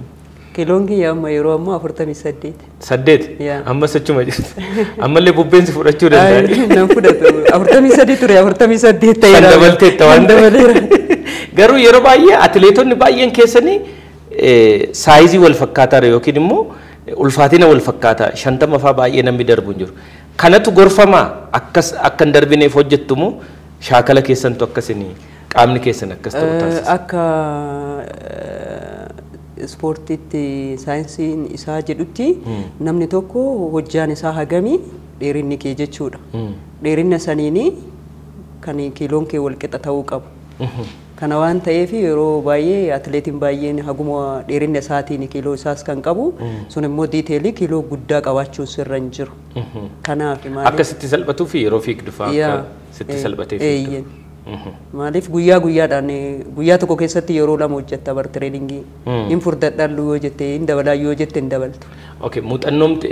Kiiloon kee amma yeroo ammaa 48. 8? Amma sochuma jirti. Ammallee bubbeen si fudhachuu danda'a. Nan fudhatu. 43 ture 48 ta'eera. Kan dabalteetta waan ta'eef. Garuu yeroo baay'ee atileetonni baay'een keessanii saayizii wal fakkaataadha yookiin immoo ulfaatina wal fakkaataa 50 fa'aa baay'ee namni darbu hin jiru. Kanatu gorfamaa akka hin darbineef hojjettu moo shaakala keessantu akkasinii qaamni keessan akkas ta'u taasisa? Akka ispoortiitti saayinsiin isaa jedhutti namni tokko hojjaan isaa hagamii dheerinni kee jechuudha. Dheerinna saniini kan kiiloon kee wal qixa ta'uu qabu. Kana waan ta'eef yeroo baay'ee atileetiin baay'een haguma dheerinna isaatiin kiiloo isaas kan qabu sun immoo diiteelii kiiloo guddaa qabaachuun sirra hin jiru. Kanaaf maaliif akka sitti salphatuu fi yeroo fiigdu fa'aa sitti salphatee fiigdu. Maaliif guyyaadhaan guyyaa tokko keessatti yeroo lama hojjetta bar tireeningii hin furdadhaan yoo jette hin dabalaa yoo jette hin dabaltu. Okay, muuxannoomti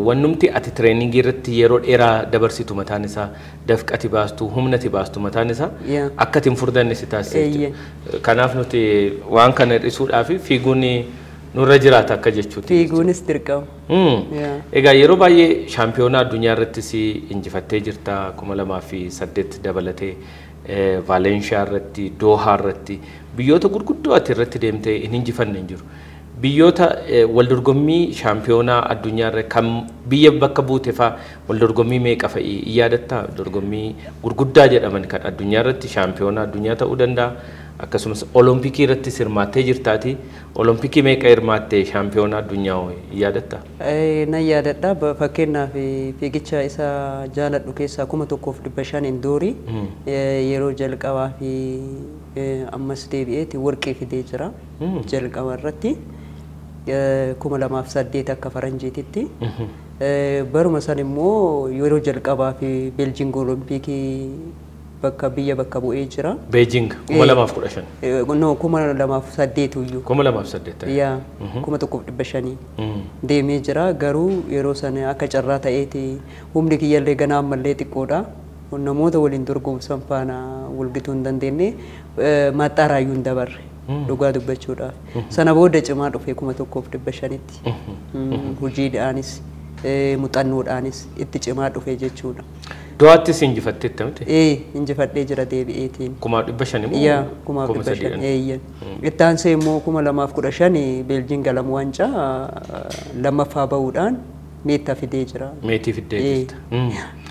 wannumti ati tireeningii irratti yeroo dheeraa dabarsitu mataan isaa dafqati baastu humnati baastu mataan isaa akka ati hin furdanne si taasisa. Kanaaf nuti waan kana hir'isuudhaaf fiiguun nurra jiraata akka jechuuti. Fiiguunis dirqama. Egaa yeroo baay'ee shaampiyoonaa addunyaa irratti si injifattee jirta 2008 dabalatee Valencia irratti Doha irratti biyyoota gurguddoo ati irratti deemtee hin injifanne hin jiru. Biyyoota waldorgommii shaampiyoonaa addunyaa irra kan biyya bakka buute fa'aa waldorgommii meeqa fa'i yaadatta? Dorgommii gurguddaa jedhaman kan addunyaa irratti shaampiyoonaa addunyaa ta'uu danda'a. Akkasumas olompikii irratti hirmaattee jirtaati. Olompikii meeqa hirmaattee shaampiyoonaa addunyaa yaadatta? Nan yaadadha. Fakkeenyaaf fiigicha isa jaaladhu keessaa 1500 indoorii yeroo jalqabaa fi ammas deebi'eeti warqee fidee jira jalqaba irratti 2008 akka faranjiititti. Baruma san immoo yeroo jalqabaa fi Beeljiing olompikii bakka biyya bakka bu'ee jira. Beijing kuma lamaaf 15. No kuma lamaaf 8 iyyuu. Kuma lamaaf 8. Yaa kuma 1,500 deemee jira garuu yeroo sana akka carraa ta'eeti humni kiyyallee ganaa ammallee xiqqoodha. Namoota waliin dorgomsan faana walgituu hin dandeenye maxxaaraayyuu hin dabarre. Dhugaa dubbachuudhaaf. Sana booda cimaa dhufee kuma 1,500tti. Hojiidhaanis muuxannoodhaanis itti cimaa dhufee jechuudha. Do'aattis injifattee tamte? Injifadhee jira deebi'eetiin. Kuma 500 moo? Yaa kuma 500. Itti aansee immoo kuma 2015 Beeljiing galam waancaa lammaffaa bahuudhaan meettaa fidee jira. Meetii fidee jirta.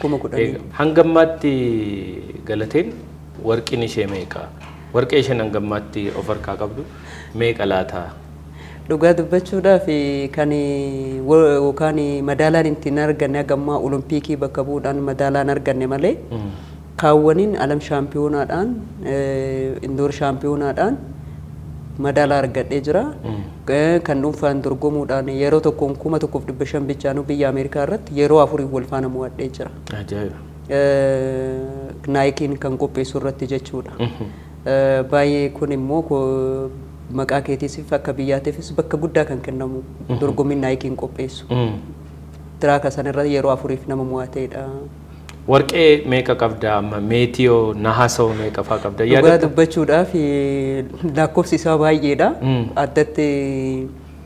Kuma 10. Hangammaatti Galateen warqiin ishee meeqa? Warqee isheen hangammaatti of harkaa qabdu meeqa laata? Dhugaa dubbachuudhaaf kan yookaan madaalaan ittiin arganne hagammaa Olompikii bakka bu'uudhaan madaalaan arganne malee kaawwaniin alam shaampiyonaadhaan indoor shaampiyonaadhaan madaalaa argadhee jira. Kan dhuunfaan dorgomuudhaan yeroo tokkoon kuma 1,500 bichaanuu biyya Ameerikaa irratti yeroo 4 wal faana mo'adhee jira. Ajaa'iba. Naayikiin kan qopheessu irratti jechuudha. Baay'ee kun immoo maqaa keetiisiif akka biyyaatiifis bakka guddaa kan kennamu dorgommiin naayikiin qopheessu. Tiraaka sanarra yeroo 4f nama mo'ateedha. Warqee meeqa qabda amma meetiyoo nahasoo meeqa faa qabda yaadata? Dhugaa dubbachuudhaaf lakkoofsi isaa baay'eedha. Addatti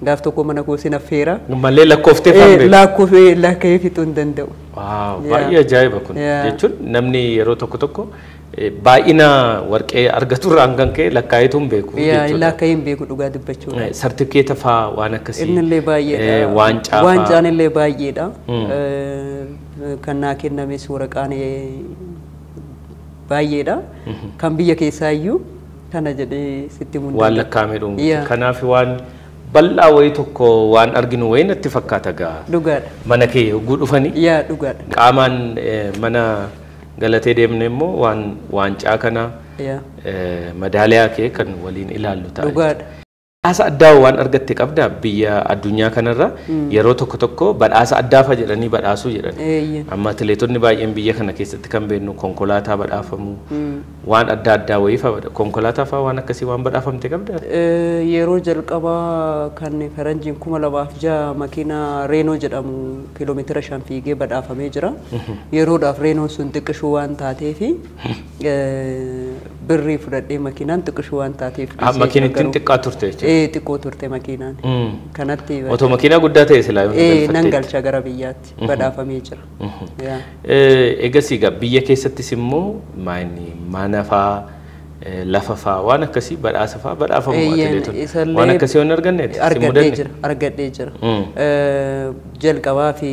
gaaf tokko mana koo sin affeera. Malee lakkooftee fambee? Lakka'ee fixuu hin danda'u. Baay'ee ajaa'iba kun jechuun namni yeroo tokko baay'ina warqee argaturraa hangan ka'e lakkaa'eetu hin beeku jechuudha. Lakkaa'ee hin beeku dhugaa dubbachuudha. Sartifikeeta faa waan akkasii. Innillee baay'eedha. Waancaa faa. Waancaan illee baay'eedha. Kan naa kennames waraqaan baay'eedha. Kan biyya keessaa iyyuu kana jedhee sitti munda. Waan lakkaa'amee dhuunfa. Kanaaf waan bal'aa wayii tokko waan arginu wayii natti fakkaata gaa. Dhugaadha. Mana kee yogguu dhufanii. Yaa dhugaadha. Qaamaan mana Galatee deemne immoo waan waancaa kana madaaliyaa kee kan waliin ilaallu ta'a. Dhugaadha. Badhaasa addaa waan argatte qabda biyya addunyaa kanarra yeroo tokko badhaasa addaafa jedhanii badhaasuu jedhan. Amma atileetonni baay'een biyya kana keessatti kan beeknu konkolaataa badhaafamu waan addaa wayii konkolaataa fa'aa waan akkasii waan badhaafamte qabda. Yeroo jalqabaa kan faranjiin 2006 makiinaa Reenoo jedhamu kiiloomeetira 5 fiigee badhaafamee jira. Yeroodhaaf Reenoon sun xiqqishuu waan taateef birrii fudhadhee makiinaan xiqqishuu waan taateef. Makiinittiin xiqqaa turte jechuudha. Xiqqoo turte makiinaan. Kanatti. Otoo makiinaa guddaa ta'e silaa yoo galfatte. Nan galcha gara biyyaatti badhaafamee jira. Eegas egaa biyya keessattis immoo mana fa'aa lafa fa'aa waan akkasii badhaasa fa'aa badhaafamu atileetonni. Waan akkasii waan arganneeti. Argadhee jira. Jalqabaa fi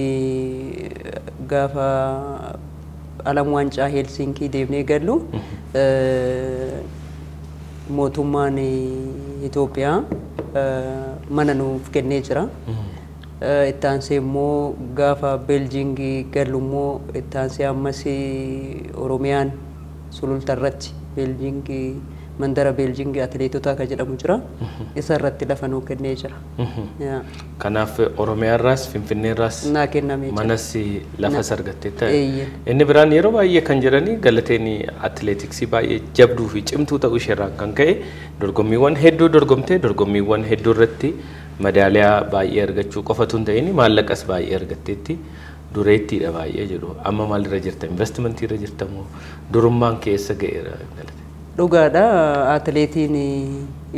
gaafa alam waancaa Helsinkii deemnee gallu mootummaan Itoophiyaa mana nuuf kennee jira. Itti aansee immoo gaafa Beeljiingii gallu immoo itti aansee ammas Oromiyaan sululta irratti Beeljiingii mandara Beeljiingii atileetota akka jedhamu jira. Isa irratti lafa nuu kennee jira. Kanaaf Oromiyaarraas Finfinneerraas naa kennamee jira. Manas lafa sargattee ta'e. Inni biraan yeroo baay'ee kan jedhanii Galateen atileetiksii baay'ee jabduu fi cimtuu ta'uu isheerraa kan ka'e dorgommiiwwan hedduu dorgomtee dorgommiiwwan hedduu irratti madaaliyaa baay'ee argachuu qofatu hin ta'in maallaqas baay'ee argatteetti dureettiidha baay'ee jedhu. Amma maalirra jirta? Investimentii irra jirtamoo durummaan keessa ga'eera Galatee? Dhugaadha. Atileetiin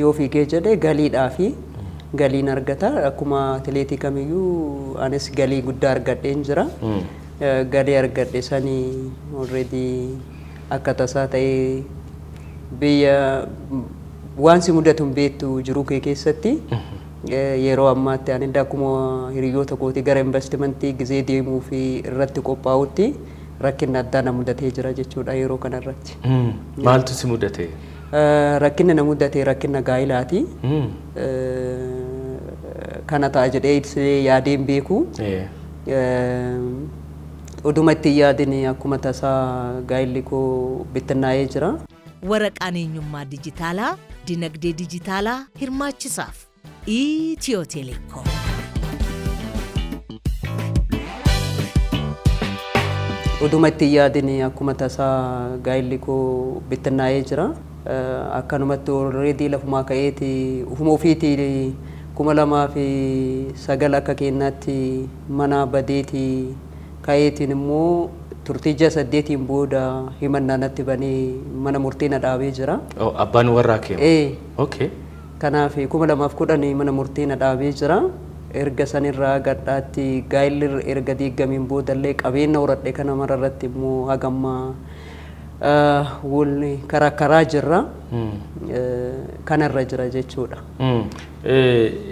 yoo fiigee jedhee galiidhaa fi galiin argata. Akkuma atileetii kamiyyuu anis galii guddaa argadheen jira. Galii argadhe sanii already akka tasaa ta'ee biyya waan si mudatu hin beektu jiruu kee keessatti yeroo ammaatti ani akkuma hiriyoota kootii gara investimentii gizee deemuu fi irratti qophaa'utti rakkinni addaa na mudatee jira jechuudha yeroo kanarratti. Maaltu si mudate? Rakkinni na mudate rakkina gaa'ilaati. Kana ta'a jedhee yaadeen beeku. Oduma itti yaadin akkuma tasaa gaa'illi koo bittinnaa'ee jira. Waraqaan eenyummaa dijitaalaa dinagdee dijitaalaa hirmaachisaaf Itiyoo Telekoom. Uduma itti yaadini akkuma tasaa gaayilli koo bittinnaa'ee jira. Akkanumatti already lafumaa ka'eeti ufuma ofiitii 2009 akka kennaatti mana badeeti ka'eetiin immoo turtii 8 booda himannaan natti banee mana murtii na dhaabee jira. Abbaan warraa kee? Okay. Kanaaf 2010 mana murtii na dhaabee jira. Erga sanirraa gadhaatti gaayilli erga diigamiin boodallee qabeenya horadhe kana mararratti immoo hagamma walni karaa jirra. Kanarra jira jechuudha.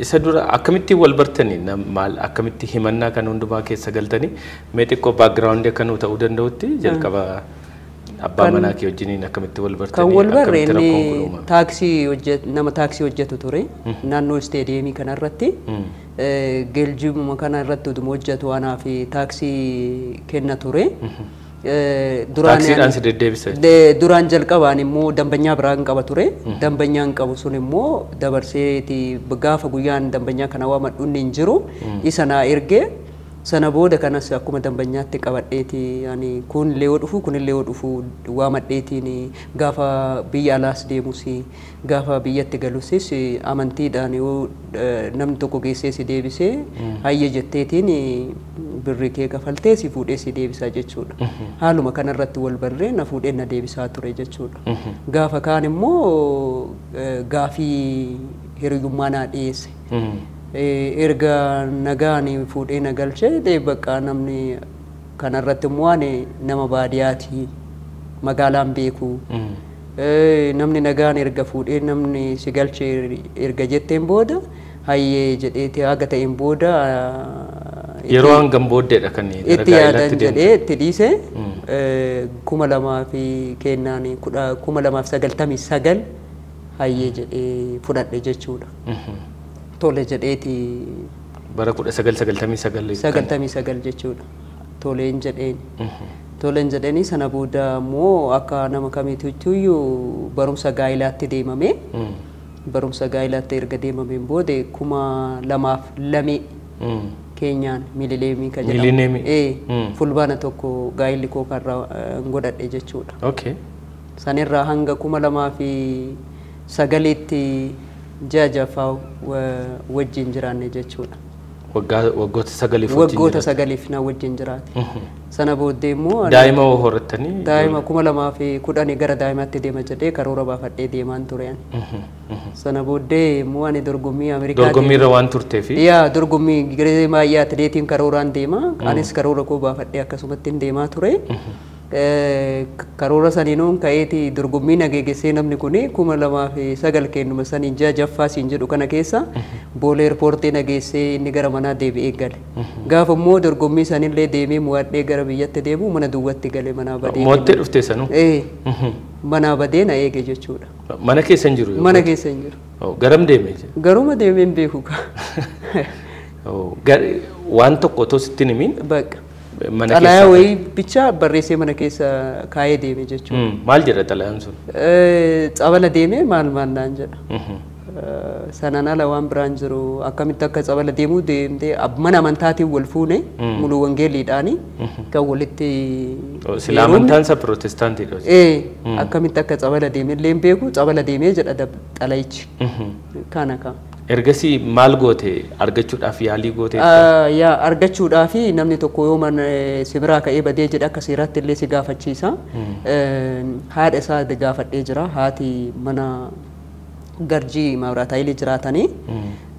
Isa dura akkamitti wal bartanii maal akkamitti himannaa kan hundumaa keessa galtanii mee xiqqoo background kan ta'uu danda'utti jalqaba abbaa manaa kee wajjiniin akkamitti wal bartanii? Kan wal barre inni nama taaksii hojjetu ture naannoo isteediyeemii kanarratti. Geeljiibuma kana irratti uduma hojjetu anaa fi taaksii kenna ture. Taaksiidhaan si deddeebisa? Duraan jalqabaan immoo dambanyaa biraan qaba ture. Dambanyaan qabu sun immoo dabarseeti gaafa guyyaan dambanyaa kana waamadhu inni hin jiru isa naa erge. Sana booda kanas akkuma dambanyaatti qabadheeti ani kun illee yoo dhufu kun illee yoo dhufu waamadheetiin gaafa biyya alaas deemus gaafa biyyatti galusis amantiidhaan yoo namni tokko geessee si deebisee hayya jetteetiin birri kee kafaltee si fuudhee si deebisaa jechuudha. Haaluma kanarratti wal barree na fuudhee na deebisaa ture jechuudha. Gaafa kaan immoo gaafii hiriyyummaa naa dhiyeesse. Erga nagaan fuudhee na galchee bakka namni kanarratti immoo ani nama baadiyyaati magaalaan beeku. Namni nagaan erga fuudhee namni si galchee erga jetteen booda hayyee jedheeti haga ta'een booda yeroo hangam booddeedha kan itti yaadan jedhee itti dhiise 2000 kennaan 2099 hayyee jedhee fudhadhe jechuudha. Tole jedheeti bara 1999 jechuudha. Toleen jedheen. Toleen jedhanii sana booda immoo akka nama kamiitiyyuu barumsa gaayilaatti deemame. Barumsa gaayilaatti erga deemameen booda 2002 keenyaan milileemii kan jedhamu. Fulbaana tokko gaayilli koo karra godhadhe jechuudha. Okay. Sanirraa hanga 2009tti jaajafaa wajjin jiraanne jechuudha. Waggoota 9 waggoota 9 na wajjin jiraate. Sana booddee immoo daa'ima horatanii daa'ima 2010 gara daa'imaatti deema jedhee karoora baafadhee deemaan ture. Sana booddee immoo ani dorgommii Ameerikaa dorgommiirra waan turteef dorgommii Giree Maayyaa atileetiin karooraan deema. Anis karoora koo baafadhee akkasumatti deemaa ture. Karoora saniinuun ka'eeti dorgommii nageegessee namni kun 2009 kennuma sanii jajaffaa siin jedhu kana keessa boolee eerpoortii nageessee inni gara manaa deebi'ee gale. Gaafa immoo dorgommii sanillee deemee mo'adhee gara biyyatti deemu mana duwwaatti gale manaa badee. Mo'attee dhuftee sanuu? Manaa badee na eege jechuudha. Mana keessa hin jiru? Mana keessa hin jiru. Garam deemee? Garuma deemee hin beeku. Waan tokko otoo sitti hin himin? Bakka. Xalayaa wayii bicha barreessee mana keessa kaayee deeme jechuudha. Maal jedha xalayaan sun? Xabala deemee maal naan jedha. Sanaan ala waan biraan jiru akkamitti akka xabala deemuu deemtee mana amantaatiin wal fuune muluu wangeeliidhaani kan walitti sila amantaan isa pirootestaantiidha. Akkamitti akka xabala deemee illee hin beeku xabala deemee jedha xalayichi. Kana kan. Ergasii maal goote argachuudhaaf yaalii goote? Yaa argachuudhaaf namni tokko yoo man sibiraa ka'ee badee jedha akka seeraatti illee si gaafachiisa. Haadha isaa gaafadhee jira. Haati mana garjii maabiraata hayilee jiraatanii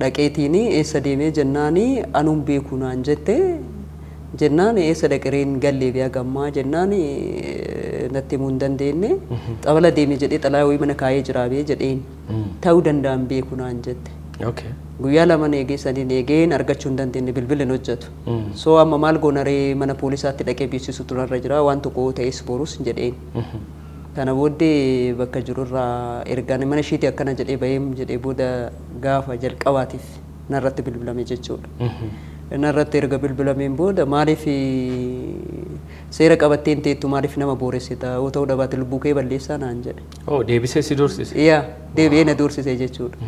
dhaqeetiin eessa deemee jennaani anuun beeku naan jette jennaan eessa dhaqireen gallee biyaa gammaa jennaan natti himuu hin dandeenye xabala deemee jedhee xalayaa wayii mana kaayee jiraabee jedheen ta'uu danda'an beeku naan jette. Guyyaa lama eegeessaniin eegeen argachuu hin dandeenye bilbila hin hojjetu. So amma maal goonaree mana poolisaatti dhaqee beeksisu turarra jira waan tokko ta'es borus jedheen. Kana booddee bakka jirurraa ergaan mana isheetii akkana jedhee baheem jedhee booda gaafa jalqabaatiif narratti bilbilame jechuudha. Narratti erga bilbilameen booda maaliif seera qabatteen teettu maaliif nama booressita yoo ta'uu dhabaate lubbuu kee balleessaa naan jedhe. Deebisee si doorsise? Yaa deebi'ee na doorsise jechuudha.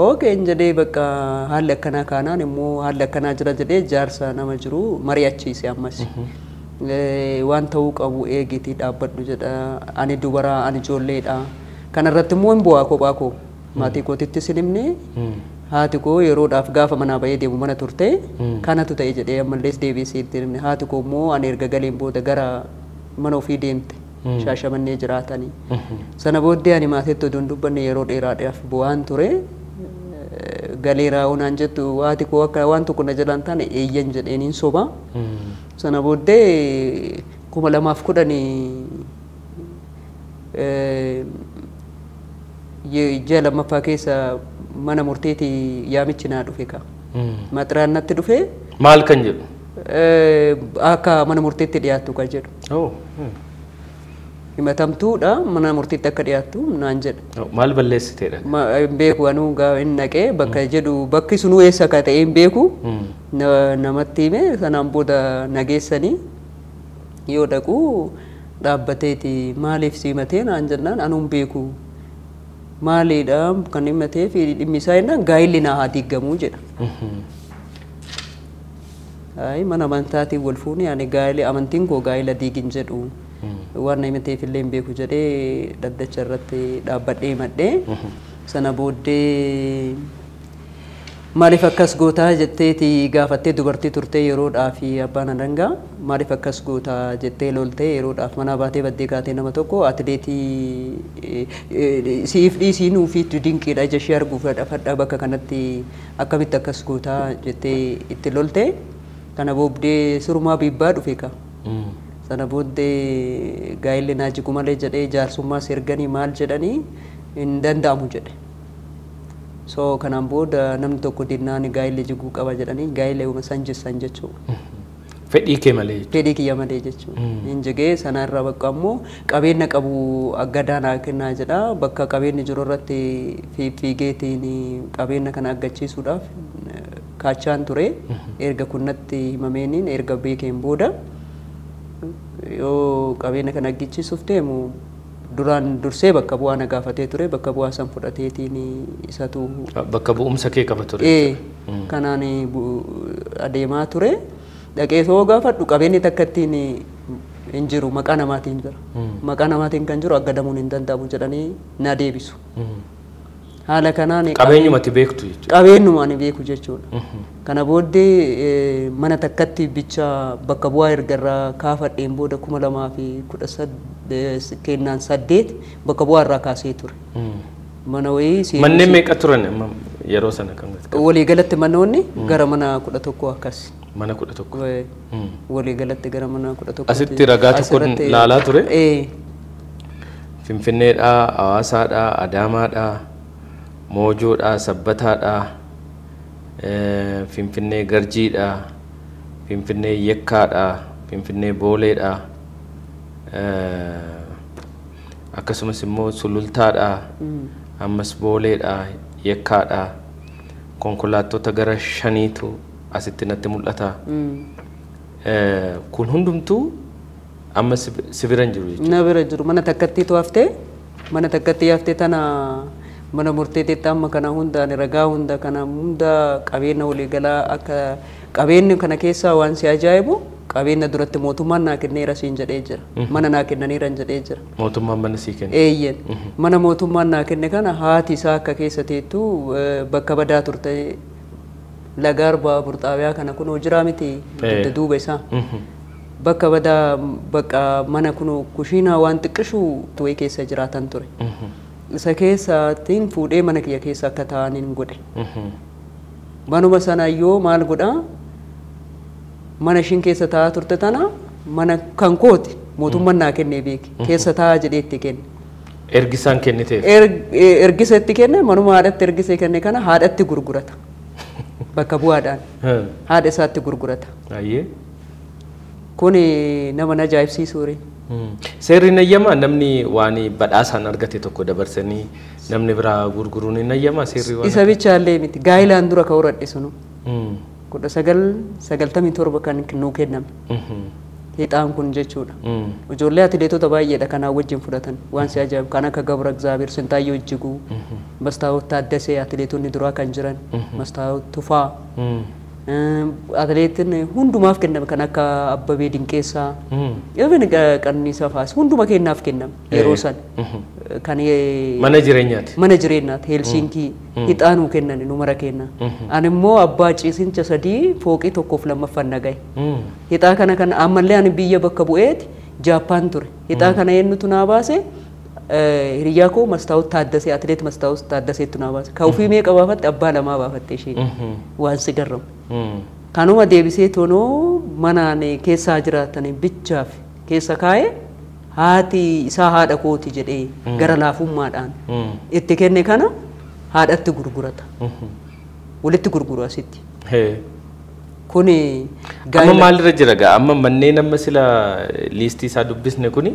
Okeen jedhee bakka haalli akkanaa kaanaan immoo haalli akkanaa jira jedhee jaarsa nama jiru mari'achiise ammas. waan ta'uu qabu eegitii dhaabbadhu jedha ani dubaraa ani ijoolleedha kana irratti immoo hin bu'aa kophaa koo maatii kootitti sinimne haati koo yeroodhaaf gaafa manaa bahee deemu mana turte kanatu ta'e jedhee ammallees deebisee itti himne haati koo immoo ani erga galeen booda gara mana ofii deemte Shaashamannee jiraatanii sana booddee ani maatiitti oduun dubbanne yeroo dheeraadhaaf bu'aan ture galeeraa unaan jettu haati koo akka waan tokko na jalaan taane eeyyan jedheeniin soba sana booddee 2010 ji'a lammaffaa keessa mana murteetti yaamichi naa dhufe ka maxiraan natti dhufe maal kan jedhu akka mana murteetti dhiyaattu kan jedhu himatamtuudha mana murteetti akka dhiyaattu naan jedha maal balleessiteedha beeku anuu gaa hin naqee bakka jedhu bakki sunuu eessa akka ta'e hin beeku namatti hime sanaan booda nageessanii yoo dhaqu dhaabbateeti maaliif simatee naan jennaan anuun beeku maaliidha kan himatee fi dhimmi isaa jennaan gaa'illi naa haa diigamuu jedha. Mana amantaatiin wal fuuni ani gaa'illi amantiin koo gaa'ila diigin jedhu waan na himateef illee hin beeku jedhee dhaddacha irratti dhaabbadhee himadhee sana booddee maaliif akkas gootaa jetteeti gaafattee dubartii turtee yeroodhaaf abbaan adangaa maaliif akkas gootaa jettee loltee yeroodhaaf mana baatee baddee kaatee nama tokko atileetii siif dhiisiin ufiitti dinqiidha ija ishee arguuf fadhaa bakka kanatti akkamitti akkas gootaa jettee itti lolte kana booddee sirumaa bibbaa dhufe ka sana booddee gaa'illi naa jigu malee jedhee jaarsummaas erganii maal jedhanii hin danda'amu jedhe. So kanaan booda namni tokko dinnaan gaa'illi jiguu qaba jedhanii gaa'illee uma san jessan jechuudha. Fedhii kee malee jechuudha. Fedhii kiyya malee jechuudha. Hin jigee sanarraa bakka ammoo qabeenya qabu aggadaa naa kennaa jedha bakka qabeenyi jiru irratti fiigeetiin qabeenya kana aggachiisuudhaaf kaachaan ture erga kunnatti himameeniin erga beekeen booda yoo qabeenya kana aggachiisuuf deemu duraan dursee bakka bu'aa na gaafatee ture bakka bu'aa san fudhateetiin isatu bakka bu'umsa kee qaba ture kanaan adeemaa ture dhaqee soo gaafadhu qabeenyi takka ittiin hin jiru maqaa namaatiin jira maqaa namaatiin kan jiru aggadamuun hin danda'amu jedhanii na deebisu haala kanaan qabeenyumatti beektu jechuudha qabeenyuma ani beeku jechuudha kana booddee mana takkatti bicha bakka bu'aa ergarraa kaafadheen booda 2018 kennaan 8 bakka bu'aa irraa kaasee ture mana wayii manneen meeqa turan yeroo sana kan walii galatti manoonni gara mana 11 akkas mana 11 walii galatti gara mana 11 asitti ragaa tokko laalaa ture Finfinneedhaa Hawaasaadhaa Adaamaadhaa Moojoodhaa Sabbataadhaa Finfinnee Garjiidhaa Finfinnee Yekkaadhaa Finfinnee Booleedhaa akkasumas immoo Sulultaadhaa ammas Booleedhaa Yekkaadhaa konkolaattota gara 5tu asitti natti mul'ata kun hundumtuu amma sibiran jiru jechuudha na bira jiru mana takkatti to'aftee mana takkatti yaaftee tana mana murteetti amma kana hunda ragaa hunda kana hunda qabeenya walii galaa akka qabeenyi kana keessa waan si ajaa'ibu qabeenya duratti mootummaan naa kenneera siin jedhee jira mana naa kennaniira jedhee jira mootummaan mana sii kenne eeyyen mana mootummaan naa kenne kana haati isaa akka keessa teettu bakka badaa turte lagar baabur xaabiyaa kana kun hojiraa miti duuba isaa bakka badaa bakka mana kun kushiinaa waan xiqqishu tuwee keessa jiraatan ture isa keessaatiin fuudhee mana kiyya keessa akka ta'aniin godhe manuma sana yoo maal godha mana ishiin keessa taa'aa turte tana mana kan kooti mootummaan naa kennee beeki keessa taa'aa jedhee itti kenne ergisaan kenniteef ergisa itti kenne manuma haadhatti ergisa kenne kana haadhatti gurgurata bakka bu'aadhaan haadha isaatti gurgurata kun nama ajaa'ibsiisuure seerri nayyamaa namni waan badhaasaan argate tokko dabarsanii namni biraa gurguruun nayyamaa seerri waan isa bichaallee miti gaa'ilaan dura ka horadhe sunu 1997 kan nuu kenname hixaan kun jechuudha ijoollee atileetota baay'eedha kanaa wajjin fudhatan waan si ajaa'ibu kan akka Gabra Egzaabeer Sintaayyoo Ijjiguu Mastaawot Taaddasee atileetonni duraa kan jiran Mastaawot Tufaa Atileetiin hundumaaf kenname kan akka Abbabee Dinqeessaa. Even Qananiisaa Faas hunduma kennaaf kenname yeroo san. Kan mana jireenyaati. Mana jireenyaati Helsinkii hixaanuu kennan numara kenna. Ani immoo abbaa ciisincha sadii fooqii tokkoof lammaffaan nagaye. Hixaa kana kan ammallee ani biyya bakka bu'eeti Jaappaan ture. Hixaa kana eenyutu naa baase hiriyaa koo Mastaawut Taaddasee atileet Mastaawut Taaddaseetu naa baase. Ka ofii meeqa baafatte abbaa lamaa baafatte ishee waan si garramu. Kanuma deebisee tonoo manaan keessaa jiraatan bichaaf keessa kaa'ee haati isaa haadha kooti jedhee gara laafummaadhaan itti kenne kana haadhatti gurgurata. Walitti gurguru asitti. Kuni amma maalirra jira gaa amma manneen amma sila liistii isaa dubbisne kuni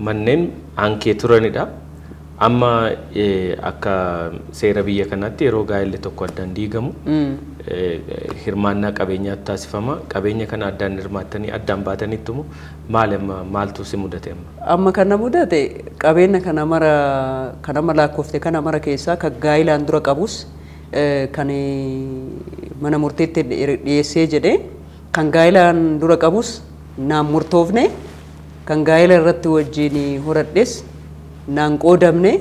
manneen hankee turanidha. Amma akka seera biyya kanaatti yeroo gaa'elli tokko addaan diigamu hirmaannaa qabeenyaatu taasifama. Qabeenya kana addaan hirmaattanii addaan baataniittumu maaltu si mudate amma? Amma kana mudate qabeenya kana mara lakkoofte kana mara keessaa kan gaa'elaan dura qabus kan mana murteetti dhiyeessee jedhee kan gaa'elaan dura qabus naan murtoofne kan gaa'ela irratti wajjin horadhes naan qoodamne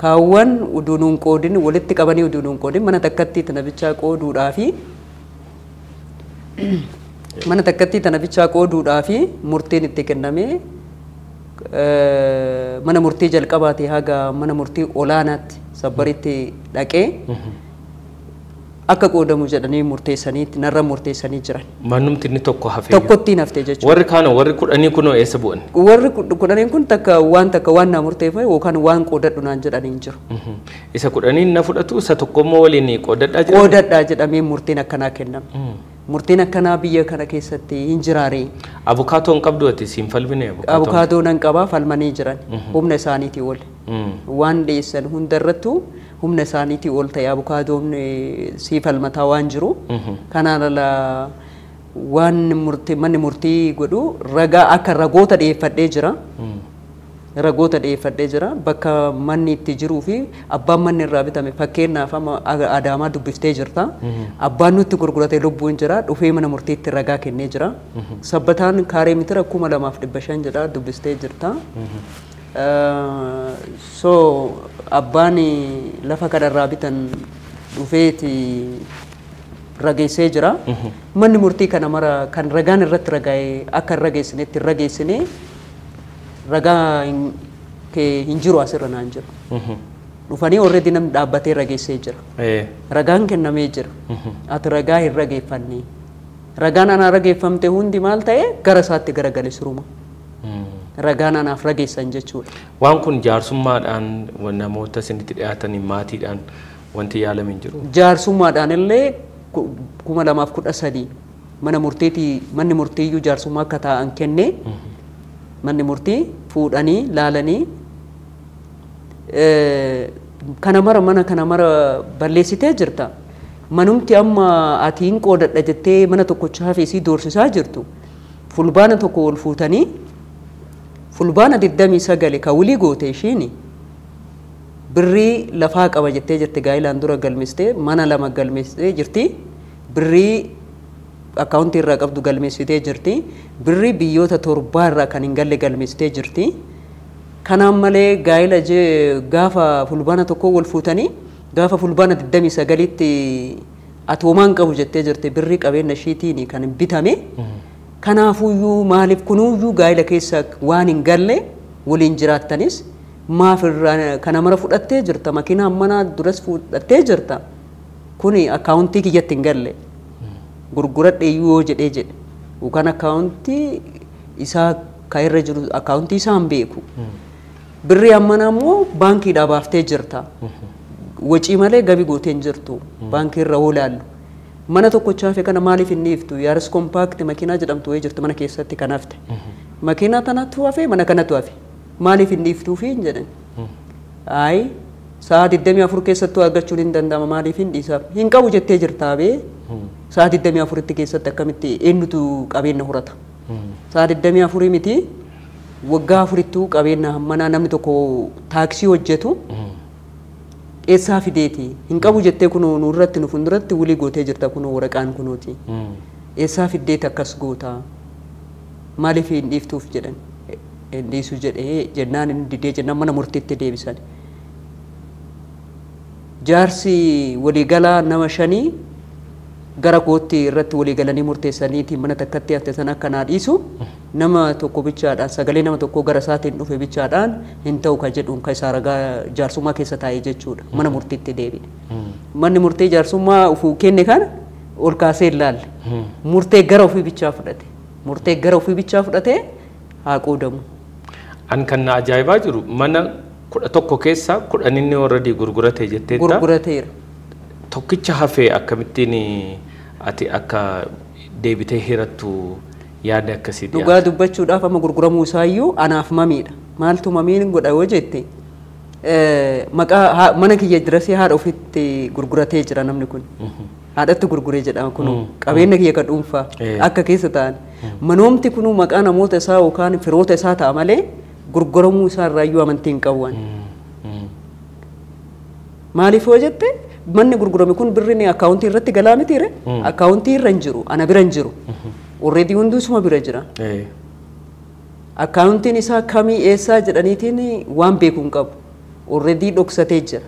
kaawwan uduunuun qoodin walitti qabanii uduunuun qoodin mana takkatti tanabichaa qooduudhaafi mana takkatti tanabichaa qooduudhaafi murtiin itti kenname mana murtii jalqabaate haga mana murtii olaanaatti sabbaritti dhaqee akka qoodamu jedhanii murteessaniitti narra murteessanii jiran. Mannumti inni tokko hafee. Tokkotti naftee jechuudha. Warri kaano warri kudhanii kunoo eessa bu'an? Warri kudhanii kun takka waan naa murteeffame yookaan waan qoodadhu naan jedhanii hin jiru. Isa kudhanii na fudhatu isa tokkommoo waliin qoodadhaa jedhame? Qoodadhaa jedhamee murtiin akkanaa kenname. Murtiin akkanaa biyya kana keessatti hin jiraare. Abukaatoon qabdu ati siin falmine abukaatoon? Abukaatoo nan qabaa falmanii jiran humna isaaniitii ol. Waan dhiyeessan hundarrattuu humna isaaniitii ol ta'e abukaatoon sii falmataa waan jiru. Kanaan ala waan manni murtii godhu ragaa akka ragoota dhiyeeffadhee jira. Ragoota dhiyeeffadhee jira bakka manni itti jiruu fi abbaan manni irraa bitame fakkeenyaaf amma Adaamaa dubbiftee jirta. Abbaan nutti gurgurate lubbuun jira dhufee mana murtiitti ragaa kennee jira. Sabbataan kaaree mitira 2500 jedha dubbistee jirta. So abbaan lafa kanarraa bitan dhufeeti rageessee jira. Manni murtii kana mara kan ragaan irratti ragaa'ee akka rageessinetti rageessinee ragaa hin jiru asirra naan jiru. Dhufanii already namni dhaabbatee rageessee jira. Ragaan kennamee jira. Ati ragaa hin rageeffanne. Ragaan anaa rageeffamte hundi maal ta'e gara isaatti garagale suruma. Ragaan anaaf rageessan jechuudha. Waan kun jaarsummaadhaan namoota isinitti dhiyaatanii maatiidhaan wanti yaalame hin jiru. Jaarsummaadhaan illee 2013 mana murtiitii manni murtiiyyuu jaarsummaa akka taa'an kennee manni murtii fuudhanii laalanii mana kana mara balleessitee jirta. Manumti amma ati hin qoodadha jettee mana tokkochaa fi isii doorsisaa jirtu. Fulbaana tokko ol fuutanii fulbaana 29 ka wilii goote ishiin birrii lafaa qaba jettee jirti gaa'elaan dura galmistee mana lama galmistee jirti. Birrii akkaawuntii irraa qabdu galmeessitee jirti. Birrii biyyoota 7 irraa kan hin galle galmeessitee jirti. Kanaan malee gaa'ela gaafa fulbaana tokko wal fuutanii gaafa fulbaana 29tti atoomaan qabu jettee jirti birrii qabeenya ishiitiin kan bitame. Kanaafuyyuu maaliif kunuyyuu gaa'ela keessa waan hin galle waliin jiraattanis maaf kana mara fudhattee jirta makiinaa manaa duras fudhattee jirta. Kuni akkaawuntii kiyyatti hin galle. Gurguradhe yoo jedhee jedhe yookaan akkaawuntii isaa kan irra jiru akkaawuntii isaa hin beeku. Birrii ammanaa immoo baankiidhaa baaftee jirta. Wacii malee gabii gootee hin jirtu baankii irra oolaallu. Mana tokkochaa fi kana maaliif hin dhiiftu yaaris kompaakti makiinaa jedhamtu wayii jirtu mana keessatti kan hafte. Makiinaa tanatu hafe mana kanatu hafe maaliif hin dhiiftuu fi hin jedhan. Ayi sa'a 24 keessattuu argachuun hin danda'ama maaliif hin dhiisaaf hin qabu jettee jirtaa bee sa'a 24tti keessatti akkamitti eenyutu qabeenya horata. Sa'a 24 miti waggaa 4ttuu qabeenya manaa namni tokko taaksii hojjetu eessaa fideeti hin qabu jettee kunoo nurratti nu funduratti wulii gootee jirta kunoo waraqaan kunooti eessaa fideeti akkas goota maaliif hin dhiiftuuf jedhan hin dhiisu jedhee jennaan inni didee jennaan mana murtiitti deebisan jaarsi waliigalaa nama 5 gara kootti irratti waliigalanii murteessaniiti mana takkatti hafte san akkanaa dhiisu nama tokko bichaadhaan sagalee nama tokko gara isaatiin dhufe bichaadhaan hin ta'u ka jedhuun ka isaa ragaa jaarsummaa keessa taa'ee jechuudha mana murtiitti deebi'e manni murtee jaarsummaa ufuu kenne kana ol kaasee ilaalle murtee gara ofii bichaa fudhate murtee gara ofii bichaa fudhatee haa qoodamu. An kan na ajaa'ibaa jiru mana 11 keessaa 10 inni already gurguratee jetteetta. Gurgurateera. Tokkicha hafee akkamittiin ati akka deebitee hirattu yaada akkasii dhiyaata. Dhugaa dubbachuudhaaf amma gurguramuu isaayyuu anaaf mamiidha. Maaltu mamiin godha yoo jette maqaa mana kiyya dirasii haadha ofitti gurguratee jira namni kun. Haadhatti gurguree jedhama kun qabeenya kiyya kan dhuunfaa akka keessa ta'an. Manoomti kun maqaa namoota isaa yookaan firoota isaa ta'a malee gurguramuu isaa irraayyuu amantii hin qabu. Maaliif yoo jette manni gurgurame kun birriin akkaawuntii irratti galaa mitiire akkaawuntii irra hin jiru ana bira hin jiru already hundusuma bira jira akkaawuntiin isaa kamii eessaa jedhaniitiin waan beekuu hin qabu already dhoksatee jira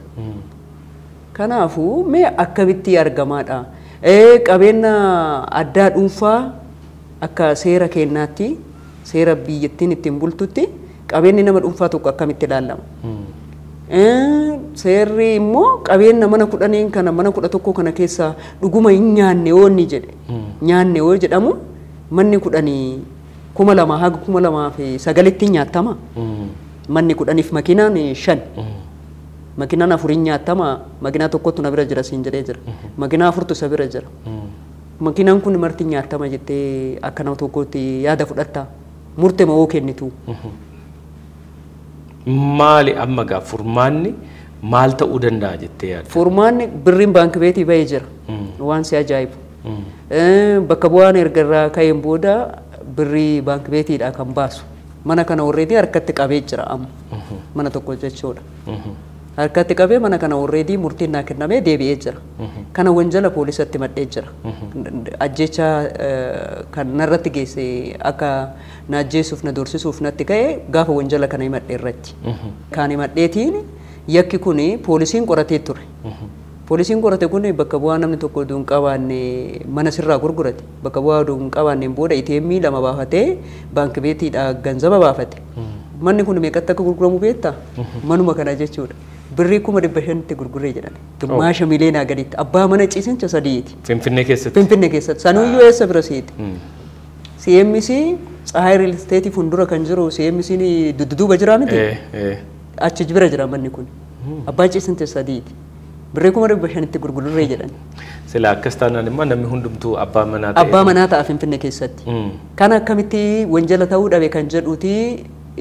kanaafuu mee akkamitti argamaadha qabeenya addaa dhuunfaa akka seera kennaatti seera biyyattiin ittiin bultutti qabeenyi nama dhuunfaa tokko akkamitti ilaalama seerri immoo qabeenya mana 10 kana mana 11 kana keessa dhuguma hin nyaanne yoo ni jedhe nyaanne yoo jedhamu manni 10 2,000 haga 2,009 nyaatama manni 10 makiinaan 5 makiinaan 4 nyaatama makiinaa tokkotu na bira jira siin jedhee jira makiinaa 4tu isa bira jira makiinaan kun marti nyaatama jettee akka nama tokkotti yaada fudhatta murtee moo kennitu maali amma gaa furmaanni maal ta'uu danda'a jettee yaadda? Furmaanni birriin baankii beetii bahee jira waan si ajaa'ibu. Bakka bu'aan erga irraa ka'een booda birrii baankii beetiidha kan baasu. Mana kana already harkatti qabee jira amma mana tokko jechuudha. Harkatti qabee mana kana already murtiin naa kennamee deebi'ee jira. Kana wanjala poolisatti madhee jira. Ajjecha kan narratti geesse akka na ajjeesuuf na doorsisuuf natti ka'e gaafa wanjala kana himadhee irratti. Kan himadheetiin yakki kun poolisiin qoratee ture. Poolisiin qorate kun bakka bu'aa namni tokko duun qabaanne mana sirraa gurgurate. Bakka bu'aa duun qabaanneen booda ATM 2 baafatee baankii beetiidha ganzaba baafate. Manni kun meeqatti akka gurguramu beektaa? Manuma kana jechuudha. Birrii 500,000 gurguree jedhan. Gamaasha miliyoonaa gaditti abbaa mana ciisincha 3ti. Finfinnee keessatti. Finfinnee keessatti. Sanuyyuu eessa bira siiti? CMC Tsahaay Real Estate fundura kan jiru CMC ni dudduuba jira miti? Achi bira jira manni kun. Abbaa ciisincha 3ti. Birrii 500,000 gurguree jedhan. Sila akkas taanaan immoo namni hundumtuu abbaa manaa ta'e. Abbaa manaa ta'a Finfinnee keessatti. Kana akkamitti wanjala ta'uu dhabe kan jedhuuti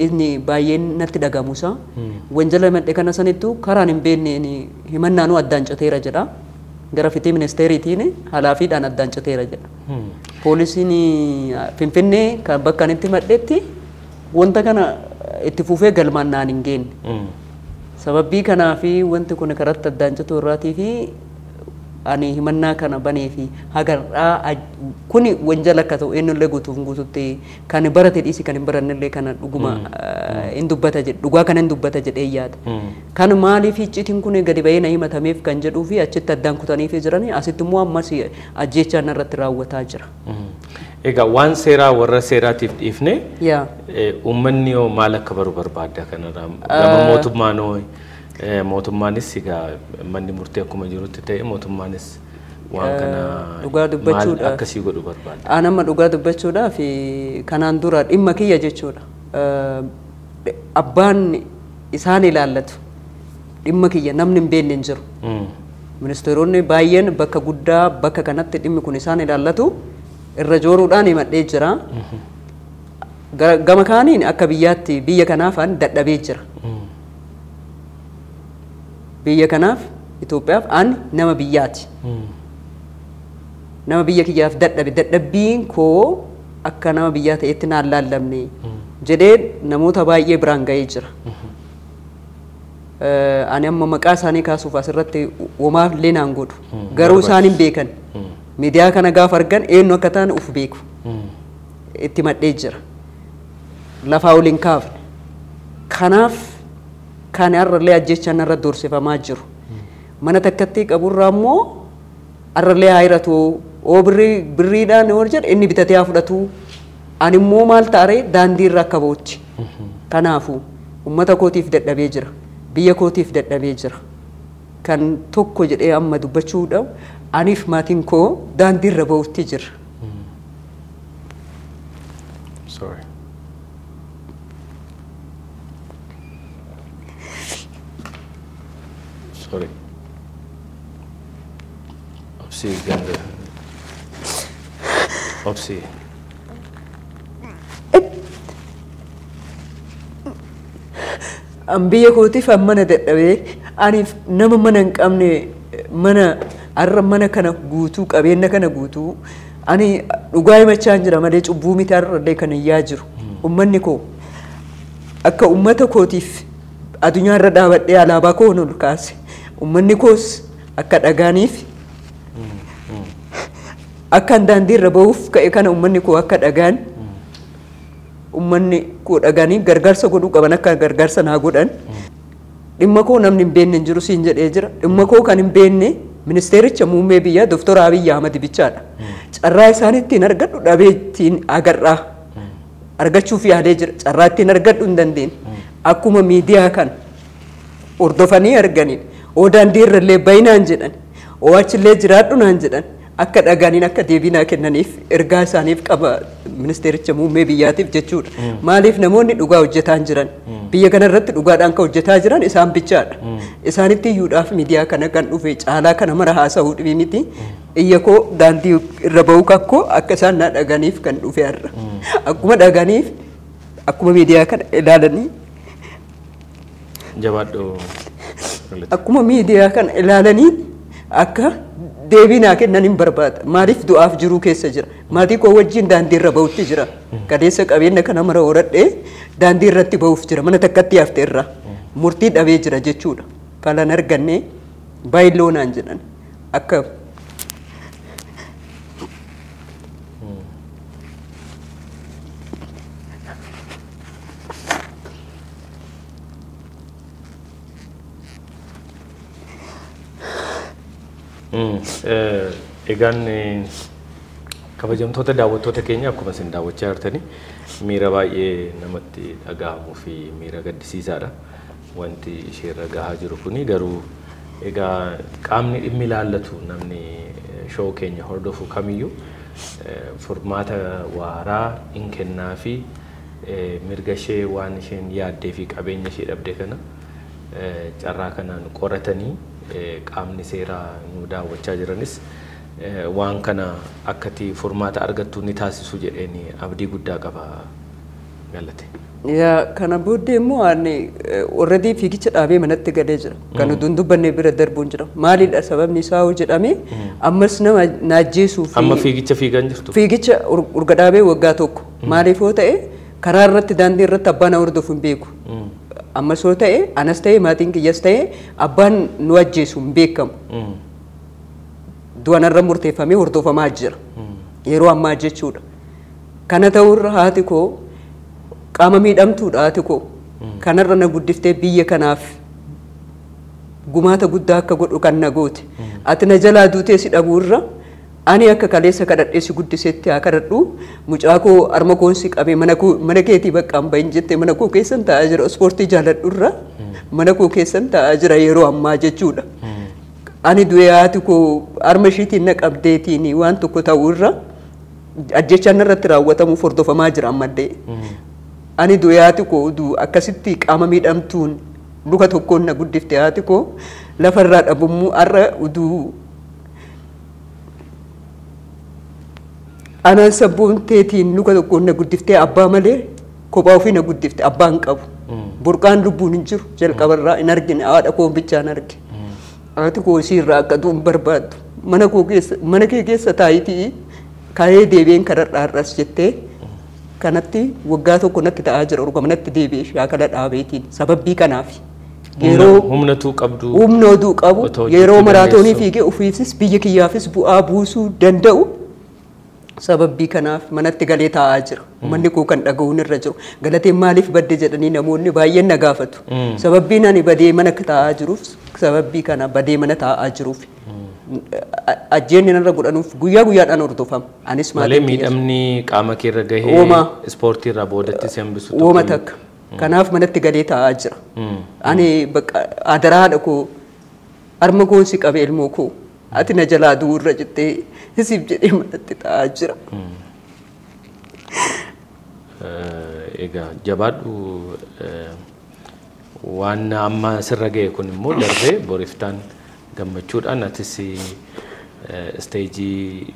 inni baay'een natti dhagamuusa. Wanjala madde kana sanittu karaan hin beekne himannaanuu addaan citeera jedha. Gara fitii ministeeriitiin halaafiidhaan addaan citeera jedha. Poolisiin Finfinnee kan bakka itti maddeetti wanta kana itti fufee galmaan naan hin geenye. Sababii kanaafi wanti kun karatti addaan cituu irraatii fi ani himannaa kana banee fi hagarraa kuni wanjala akka ta'u eenyullee guutuuf guututti kan barate dhiisi kan hin barannellee kana dhuguma hin dubbata jedhe dhugaa kana hin dubbata jedhee yaada. Kan maaliif icciitiin kun gadi bahee na himatameef kan jedhuu fi achitti addaan kutanii fi jiranii asitti immoo ammas ajjeechaan irratti raawwataa jira. Egaa waan seeraa warra seeraatiif dhiifne uummanni yoo maal akka baru barbaadda kanarraa gama mootummaanoo mootummaanis egaa manni murtee akkuma jirutti ta'e mootummaanis waan kana maal akkasii godhu barbaada. Anamma dhugaa dubbachuudhaaf kanaan dura dhimma kiyya jechuudha. Abbaan isaan ilaallatu dhimma kiyya namni hin beekne hin jiru. Ministeeronni baay'een bakka guddaa bakka kanatti dhimmi kun isaan ilaallatu irra jooruudhaan himadhee jira. Gama kaaniin akka biyyaatti biyya kanaaf an dadhabee jira. Biyya kanaaf Itoophiyaaf an nama biyyaati. Nama biyya kiyyaaf dadhabe dadhabbiin koo akka nama biyyaa ta'etti naan laallamne jedhee namoota baay'ee biraan ga'ee jira. ani amma maqaa isaanii kaasuuf asirratti homaaf illee naan godhu garuu isaan hin beekan miidiyaa kana gaafa argan eenyu akka ta'an uf beeku itti madhee jira lafaa waliin kaafne kanaaf kan har'allee ajjechaan irra doorsifamaa jiru mana takkatti qaburraa immoo har'allee hayratu oo birriidhaan yoo jedhe inni bitatee haa fudhatu ani immoo maal taaree daandii irra akka ba'utti kanaafuu ummata kootiif dadhabee jira biyya kootiif dadhabee jira kan tokko jedhee amma dubbachuudha aniif maatiin koo daandii irra ba'utti jira. Sorry. Sorry. Obsi ganda. Obsi. Biyya kootiif mana dadhabee aniif nama mana hin qabne mana arra mana kana guutuu qabeenya kana guutuu ani dhugaa himachaan jira malee cubbuu miti har'allee kan iyyaa jiru ummanni koo akka ummata kootiif addunyaa irra dhaabadhee alaabaa koo ol kaase ummanni koos akka dhagaaniif akka daandii irra ba'uuf ka'e kana ummanni koo akka dhagaan ummanni koo dhagaanii gargaarsa godhuu qaban akka gargaarsa naa godhan dhimma koo namni hin beekne hin jiru siin jedhee jira dhimma koo kan hin beekne ministeericha muummee biyyaa Dr. Abiy Ahmed bichaadha carraa isaaniittiin argadhu dhabee ittiin agarraa argachuuf yaadee jira carraa ittiin argadhu hin dandeenye akkuma miidiyaa kan hordofanii arganiin oo daandii irrallee bayinaan jedhan oo achillee jiraadhu naan jedhan akka dhagaaniin akka deebinaa kennaniif ergaa isaaniif qaba ministeericha muummee biyyaatiif jechuudha maaliif namoonni dhugaa hojjetaa jiran biyya kana irratti dhugaadhaan kan hojjetaa jiran isaan bichaadha isaanitti iyyuudhaaf miidiyaa kana kan dhufe caalaa kana mara haasa'uu dhibii miti iyya koo daandii irra ba'uu kakkoo akka isaan naa dhaganiif kan dhufe har'a akkuma dhaganiif akkuma miidiyaa kana ilaalanii jabaadhu akkuma miidiyaa kana ilaalanii akka deebinaa kennan hin barbaada maaliif du'aaf jiruu keessa jira maatii koo wajjin daandii irra ba'utti jira qadeessa qabeenya kana mara horadhee daandii irratti ba'uuf jira mana takkatti hafte irra murtii dhabee jira jechuudha falan arganne baay'iloo naan jedhan akka egaan kabajamtoota daawwattoota keenya akkuma isin daawwachaa jirtanii miira baay'ee namatti dhaga'amuu fi miira gaddisiisaadha wanti isheerra gahaa jiru kuni garuu egaa qaamni dhimmi ilaallatu namni shoo keenya hordofu kamiyyuu furmaata waaraa hin kennaa fi mirga ishee waan isheen yaaddee fi qabeenya ishee dhabde kana carraa kanaan qoratanii qaamni seeraa nu daawwachaa jiranis waan kana akkati furmaata argattu ni taasisu jedheeni abdii guddaa qaba galate. yaa kana booddee immoo ani already fiigicha dhaabee manatti galee jira kan dundubbanne bira darbuun jira maalidha sababni isaa jedhame ammas nama naajjeesuuf amma fiigicha fiigan jirtu fiigicha urga dhaabee waggaa tokko maaliif yoo ta'e karaa irratti daandii irratti abbaan hordofu hin beeku ammas yoo ta'e anas ta'e maatiin kiyyas ta'e abbaan nu ajjeesu hin beekamu du'anarra murteeffamee hordofamaa jira yeroo ammaa jechuudha kana ta'urra haati koo qaama miidhamtuudha haati koo kanarra na guddiftee biyya kanaaf gumaata guddaa akka godhu kan na goote ati na jalaa duutee si dhabuurra ani akka kaleessa kadhadhee si guddisetti haa kadhadhu mucaa koo harma koon si qabee mana keetii bakka hin bahin jettee mana koo keessan taa'aa jira ispoortii jaaladhurra mana koo keessan taa'aa jira yeroo ammaa jechuudha. Ani du'ee haati koo harma ishiitiin na qabdeetiin waan tokko ta'urra ajjechaan irratti raawwatamuuf hordofamaa jira ammallee. Ani du'ee haati koo akkasitti qaama miidhamtuun luka tokkoon na guddifte haati koo lafarraa dhabummoo har'a uduu anaan sabboon teetiin luka tokkoon na guddiftee abbaa malee kophaa ofii na guddifte abbaa hin qabu. Burqaan lubbuun hin jiru jalqabarraa hin argine haadha koo bichaan arge. Haati koo isiirraa akka du'u hin barbaaddu. Mana kee keessa taayitii kaayee deebiin kadhadhaa har'as jettee kanatti waggaa tokko natti ta'aa jira orga manatti deebi'ee shaakala dhaabeetiin sababbii kanaaf humnatu qabdu humnootu qabu yeroo maraatoonii fiigee ofiifis biyya kiyyaafis bu'aa buusuu danda'u sababbii kanaaf manatti galee taa'aa jira. Manni koo kan dhaga'uun irra jiru. Galateen maaliif badde jedhanii namoonni baay'een na gaafatu. Sababbiin ani badee mana taa'aa jiruuf sababbii kana badee mana taa'aa jiruuf. Ajjeenni narra godhanuuf guyyaa guyyaadhaan hordofama. Anis malee miidhamni qaama kee irra gahee ispoortii irraa boodatti sembisu tokko. Wooma takka. Kanaaf manatti galee taa'aa jira. Ani adaraadha koo harma koo si qabe ilmoo koo. Ati na jalaa du'urra jettee isiif jedhee manatti taa'aa jira. Egaa jabaadhu waan amma sirra ga'e kun immoo darbee boriftaan gammachuudhaan atis isteejii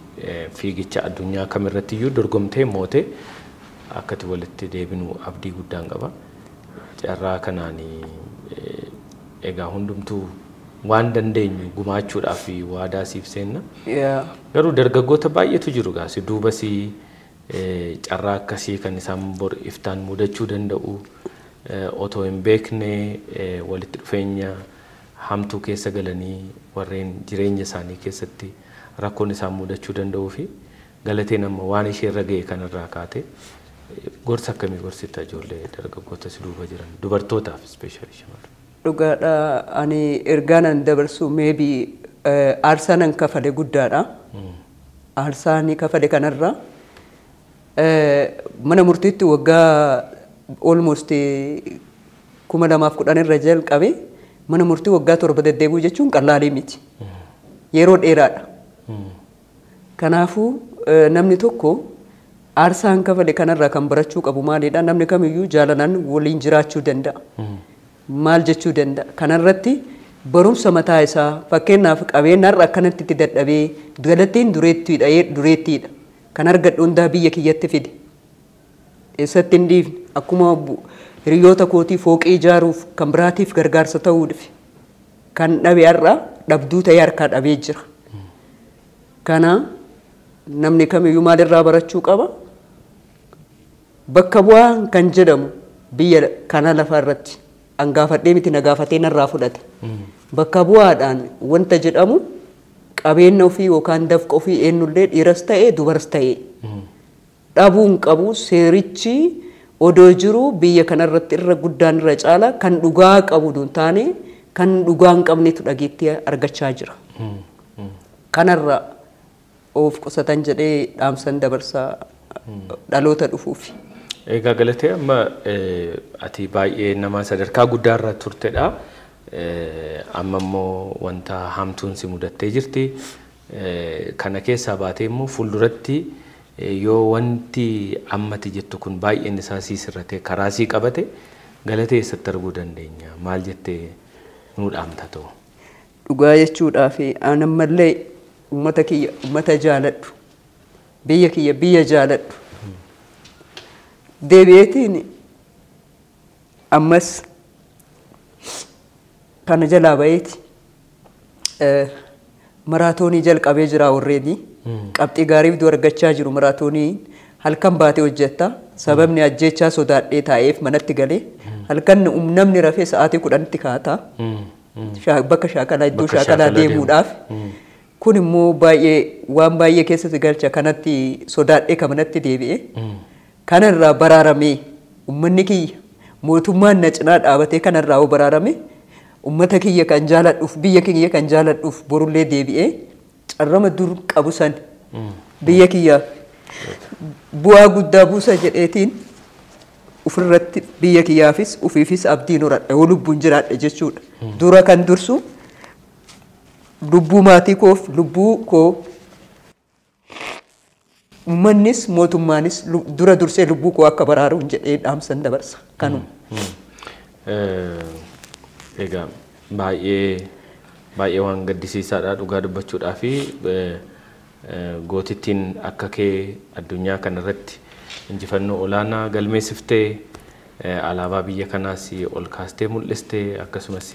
fiigicha addunyaa kamirratti iyyuu dorgomtee mootee akkati walitti deebinu abdii guddaan qaba. Carraa kanaan egaa hundumtuu waan dandeenyu gumaachuudhaaf waadaa siif seenna. Garuu dargaggoota baay'eetu jiru gaasi duubas carraa akkasii kan isaan bor iftaan mudachuu danda'u otoo hin beekne walitti dhufeenya hamtuu keessa galanii warreen jireenya isaanii keessatti rakkoon isaan mudachuu danda'uu fi Galateen amma waan ishee irra ga'e kanarraa kaate gorsa akkamii gorsita ijoollee dargaggoota si duuba jiran dubartootaaf ispeeshaalii shamarran. Dhugaadha ani ergaanan dabarsu maybe aarsaanan kafale guddaadha. Aarsaanii kafale kanarra mana murtiitti waggaa almost 2010 irra jalqabe mana murtii waggaa 7 deddeebi'u jechuun qalaalii miti. Yeroo dheeraadha. Kanaafuu namni tokko aarsaan kafale kanarraa kan barachuu qabu maalidha namni kamiyyuu jaalalaan waliin jiraachuu danda'a. Maal jechuu danda'a kanarratti barumsa mataa isaa fakkeenyaaf qabeenyarra akkanatti itti dadhabee Galateen dureettiidha kan argadhu hundaa biyya kiyyatti fide eessatti hin dhiifne akkuma hiriyoota kootii fooqii ijaaruuf kan biraatiif gargaarsa ta'uu dhufe kan dhabe har'a dhabduu ta'ee harkaa dhabee jira. Kana namni kamiyyuu maalirraa barachuu qaba bakka bu'aa kan jedhamu biyya kana lafarratti angaafadhee miti nagaafatee narraa fudhate. Bakka bu'aadhaan wanta jedhamu qabeenya ofii yookaan dafqa ofii eenyullee dhiiras ta'ee dubaras ta'ee dhabuun qabu seerichi odoo jiru biyya kanarratti irra guddaan irra caala kan dhugaa qabu duun taane kan dhugaa hin qabnetu dhageettii argachaa jira. Kanarra of qusatan jedhee dhaamsan dabarsaa dhaloota dhufuufi. Egaa Galatee amma ati baay'ee nama sadarkaa guddaarra turtedha. Amma immoo wanta hamtuun si mudattee jirti. Kana keessaa baatee immoo fuulduratti yoo wanti ammati jettu kun baay'een isaa sii sirratee karaa sii qabate Galatee eessatti arguu dandeenya? Maal jettee nuu dhaamta ta'u? Dhugaa jechuudhaaf ani ammallee uummata kiyya uummata jaaladhu. Biyya kiyya biyya jaaladhu. Deebi'eetiin ammas kana jalaa baheeti maraatoonii jalqabee jira already qabxii gaariif du argachaa jiru maraatoonii halkan baatee hojjetta sababni ajjechaa sodaadhee taa'eef manatti galee halkan namni rafee sa'aatii 10tti kaata bakka shaakalaa iddoo shaakalaa deemuudhaaf kun immoo baay'ee waan baay'ee keessatti galcha kanatti sodaadhee kamanatti deebi'e kanarraa baraaramee ummanni kiyya mootummaan na cinaa dhaabatee kanarraa baraarame ummata kiyya kan jaaladhuuf biyya kiyya kan jaaladhuuf borullee deebi'ee carrama dur qabu san biyya kiyya bu'aa guddaa buusa jedheetiin ufirratti biyya kiyyaafis ufiifis abdiin horadha yoo lubbuun jiraadha jechuudha. Dura kan dursu lubbuu maatii koof lubbuu koo ummannis mootummaanis dura dursee lubbuu koo akka baraaruun jedhee dhaamsan dabarsa kanuma. Egaa baay'ee waan gaddisiisaadha dhugaa dubbachuudhaa fi gootittiin akka kee addunyaa kanarratti injifannoo olaanaa galmeessiftee alaabaa biyya kanaas ol kaastee mul'istee akkasumas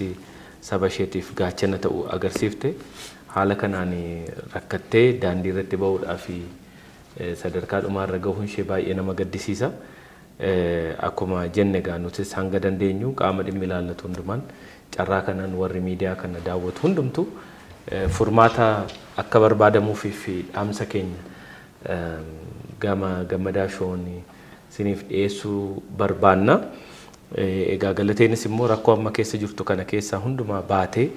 saba isheetiif gaachana ta'uu agarsiifte haala kanaan rakkattee daandii irratti ba'uudhaa fi sadarkaa dhumaarra gahuun ishee baay'ee nama gaddisiisa. Akkuma jenne egaa nutis hanga dandeenyu qaama dhimmi ilaallatu hundumaan carraa kanaan warri miidiyaa kana daawwatu hundumtu furmaata akka barbaadamuuf fi dhaamsa keenya gama Gammadaa Shoonii siniif dhiyeessuu barbaanna. Egaa galateenis immoo rakkoo amma keessa jirtu kana keessa hundumaa baatee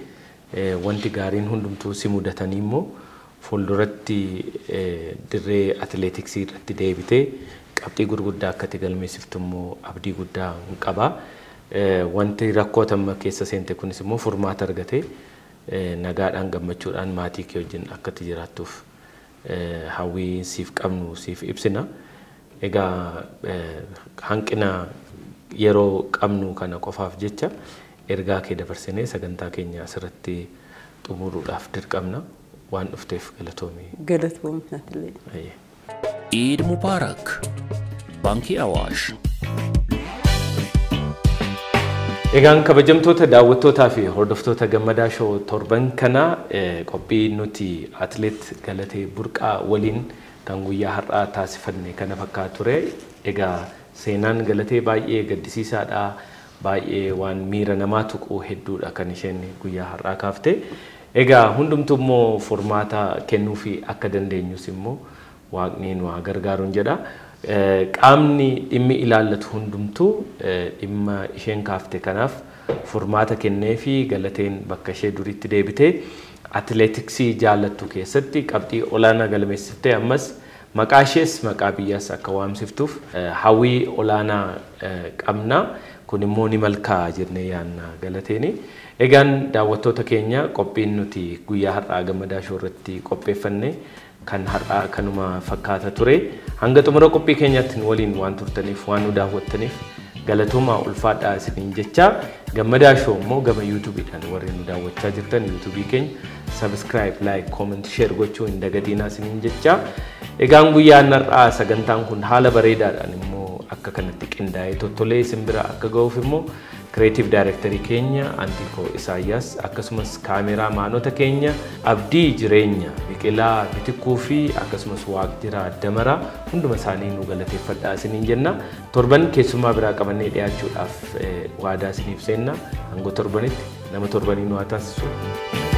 wanti gaariin hundumtuu si mudatanii immoo fuulduratti dirree atileetiksii irratti deebitee qabxii gurguddaa akka galmeessiftu immoo abdii guddaa qaba. Wanti rakkoo amma keessa seente kunis immoo furmaata argatee nagaadhaan gammachuudhaan maatii kee wajjin akka jiraattuuf hawwii siif qabnu siif ibsina. Egaa hanqina yeroo qabnu kana qofaaf jecha ergaa kee dabarsinee sagantaa keenya asirratti xumuruudhaaf dirqamna. waan dhufteef galatoomii. Galatoomii. Eid Mubarak. Banki Awaash. Egaan kabajamtoota daawwattootaa fi hordoftoota Gammadaa Show torban kana qophii nuti atleet Galatee Burqaa waliin kan guyyaa har'aa taasifanne kana fakkaatu ture. Egaa seenaan Galatee baay'ee gaddisiisaadha. Baay'ee waan miira namaa tuqu hedduudha kan isheen guyyaa har'aa kaafte. Egaa hundumtuu immoo furmaata kennuu fi akka dandeenyus immoo waaqni nu gargaaruun jedha. Qaamni dhimmi ilaallatu hundumtuu dhimma isheen kaafte kanaaf furmaata kennee fi Galateen bakka ishee duriitti deebitee atleetiksii jaallattu keessatti qabxii olaanaa galmeessiftee ammas maqaa ishees maqaa biyyaas akka waamsiftuuf hawwii olaanaa qabna. Kun immoo ni malkaa jennee yaanna Galateeni. Egaan daawwattoota keenya qophiin nuti guyyaa har'aa Gammadaa Show irratti qopheeffanne kan har'aa kanuma fakkaata ture. Hanga xumura qophii keenyaatti waliin waan turtaniif waan nu daawwattaniif galatooma ulfaadhaa isiniin jecha. Gammadaa Show immoo gama YouTube'dhaan warri nu daawwachaa jirtan YouTube keenya subscribe, like, comment, share gochuu hin dagatinaa isiniin jecha. Egaan guyyaa har'aa sagantaan kun haala bareedaadhaan immoo akka kanatti qindaa'ee tottolee simbira akka ga'uuf immoo Creative Director keenya Antiiko Isaayyaas akkasumas kaameraa maanota keenya Abdii Jireenya Biqilaa Bitikuu fi akkasumas Waaqjiraa Damaraa hunduma isaanii nu galateeffadhaa isiniin jenna. Torban keessummaa biraa qabannee dhiyaachuudhaaf waadaa isiniif seenna. Hanga torbanitti nama torbanii nu haa taasisu.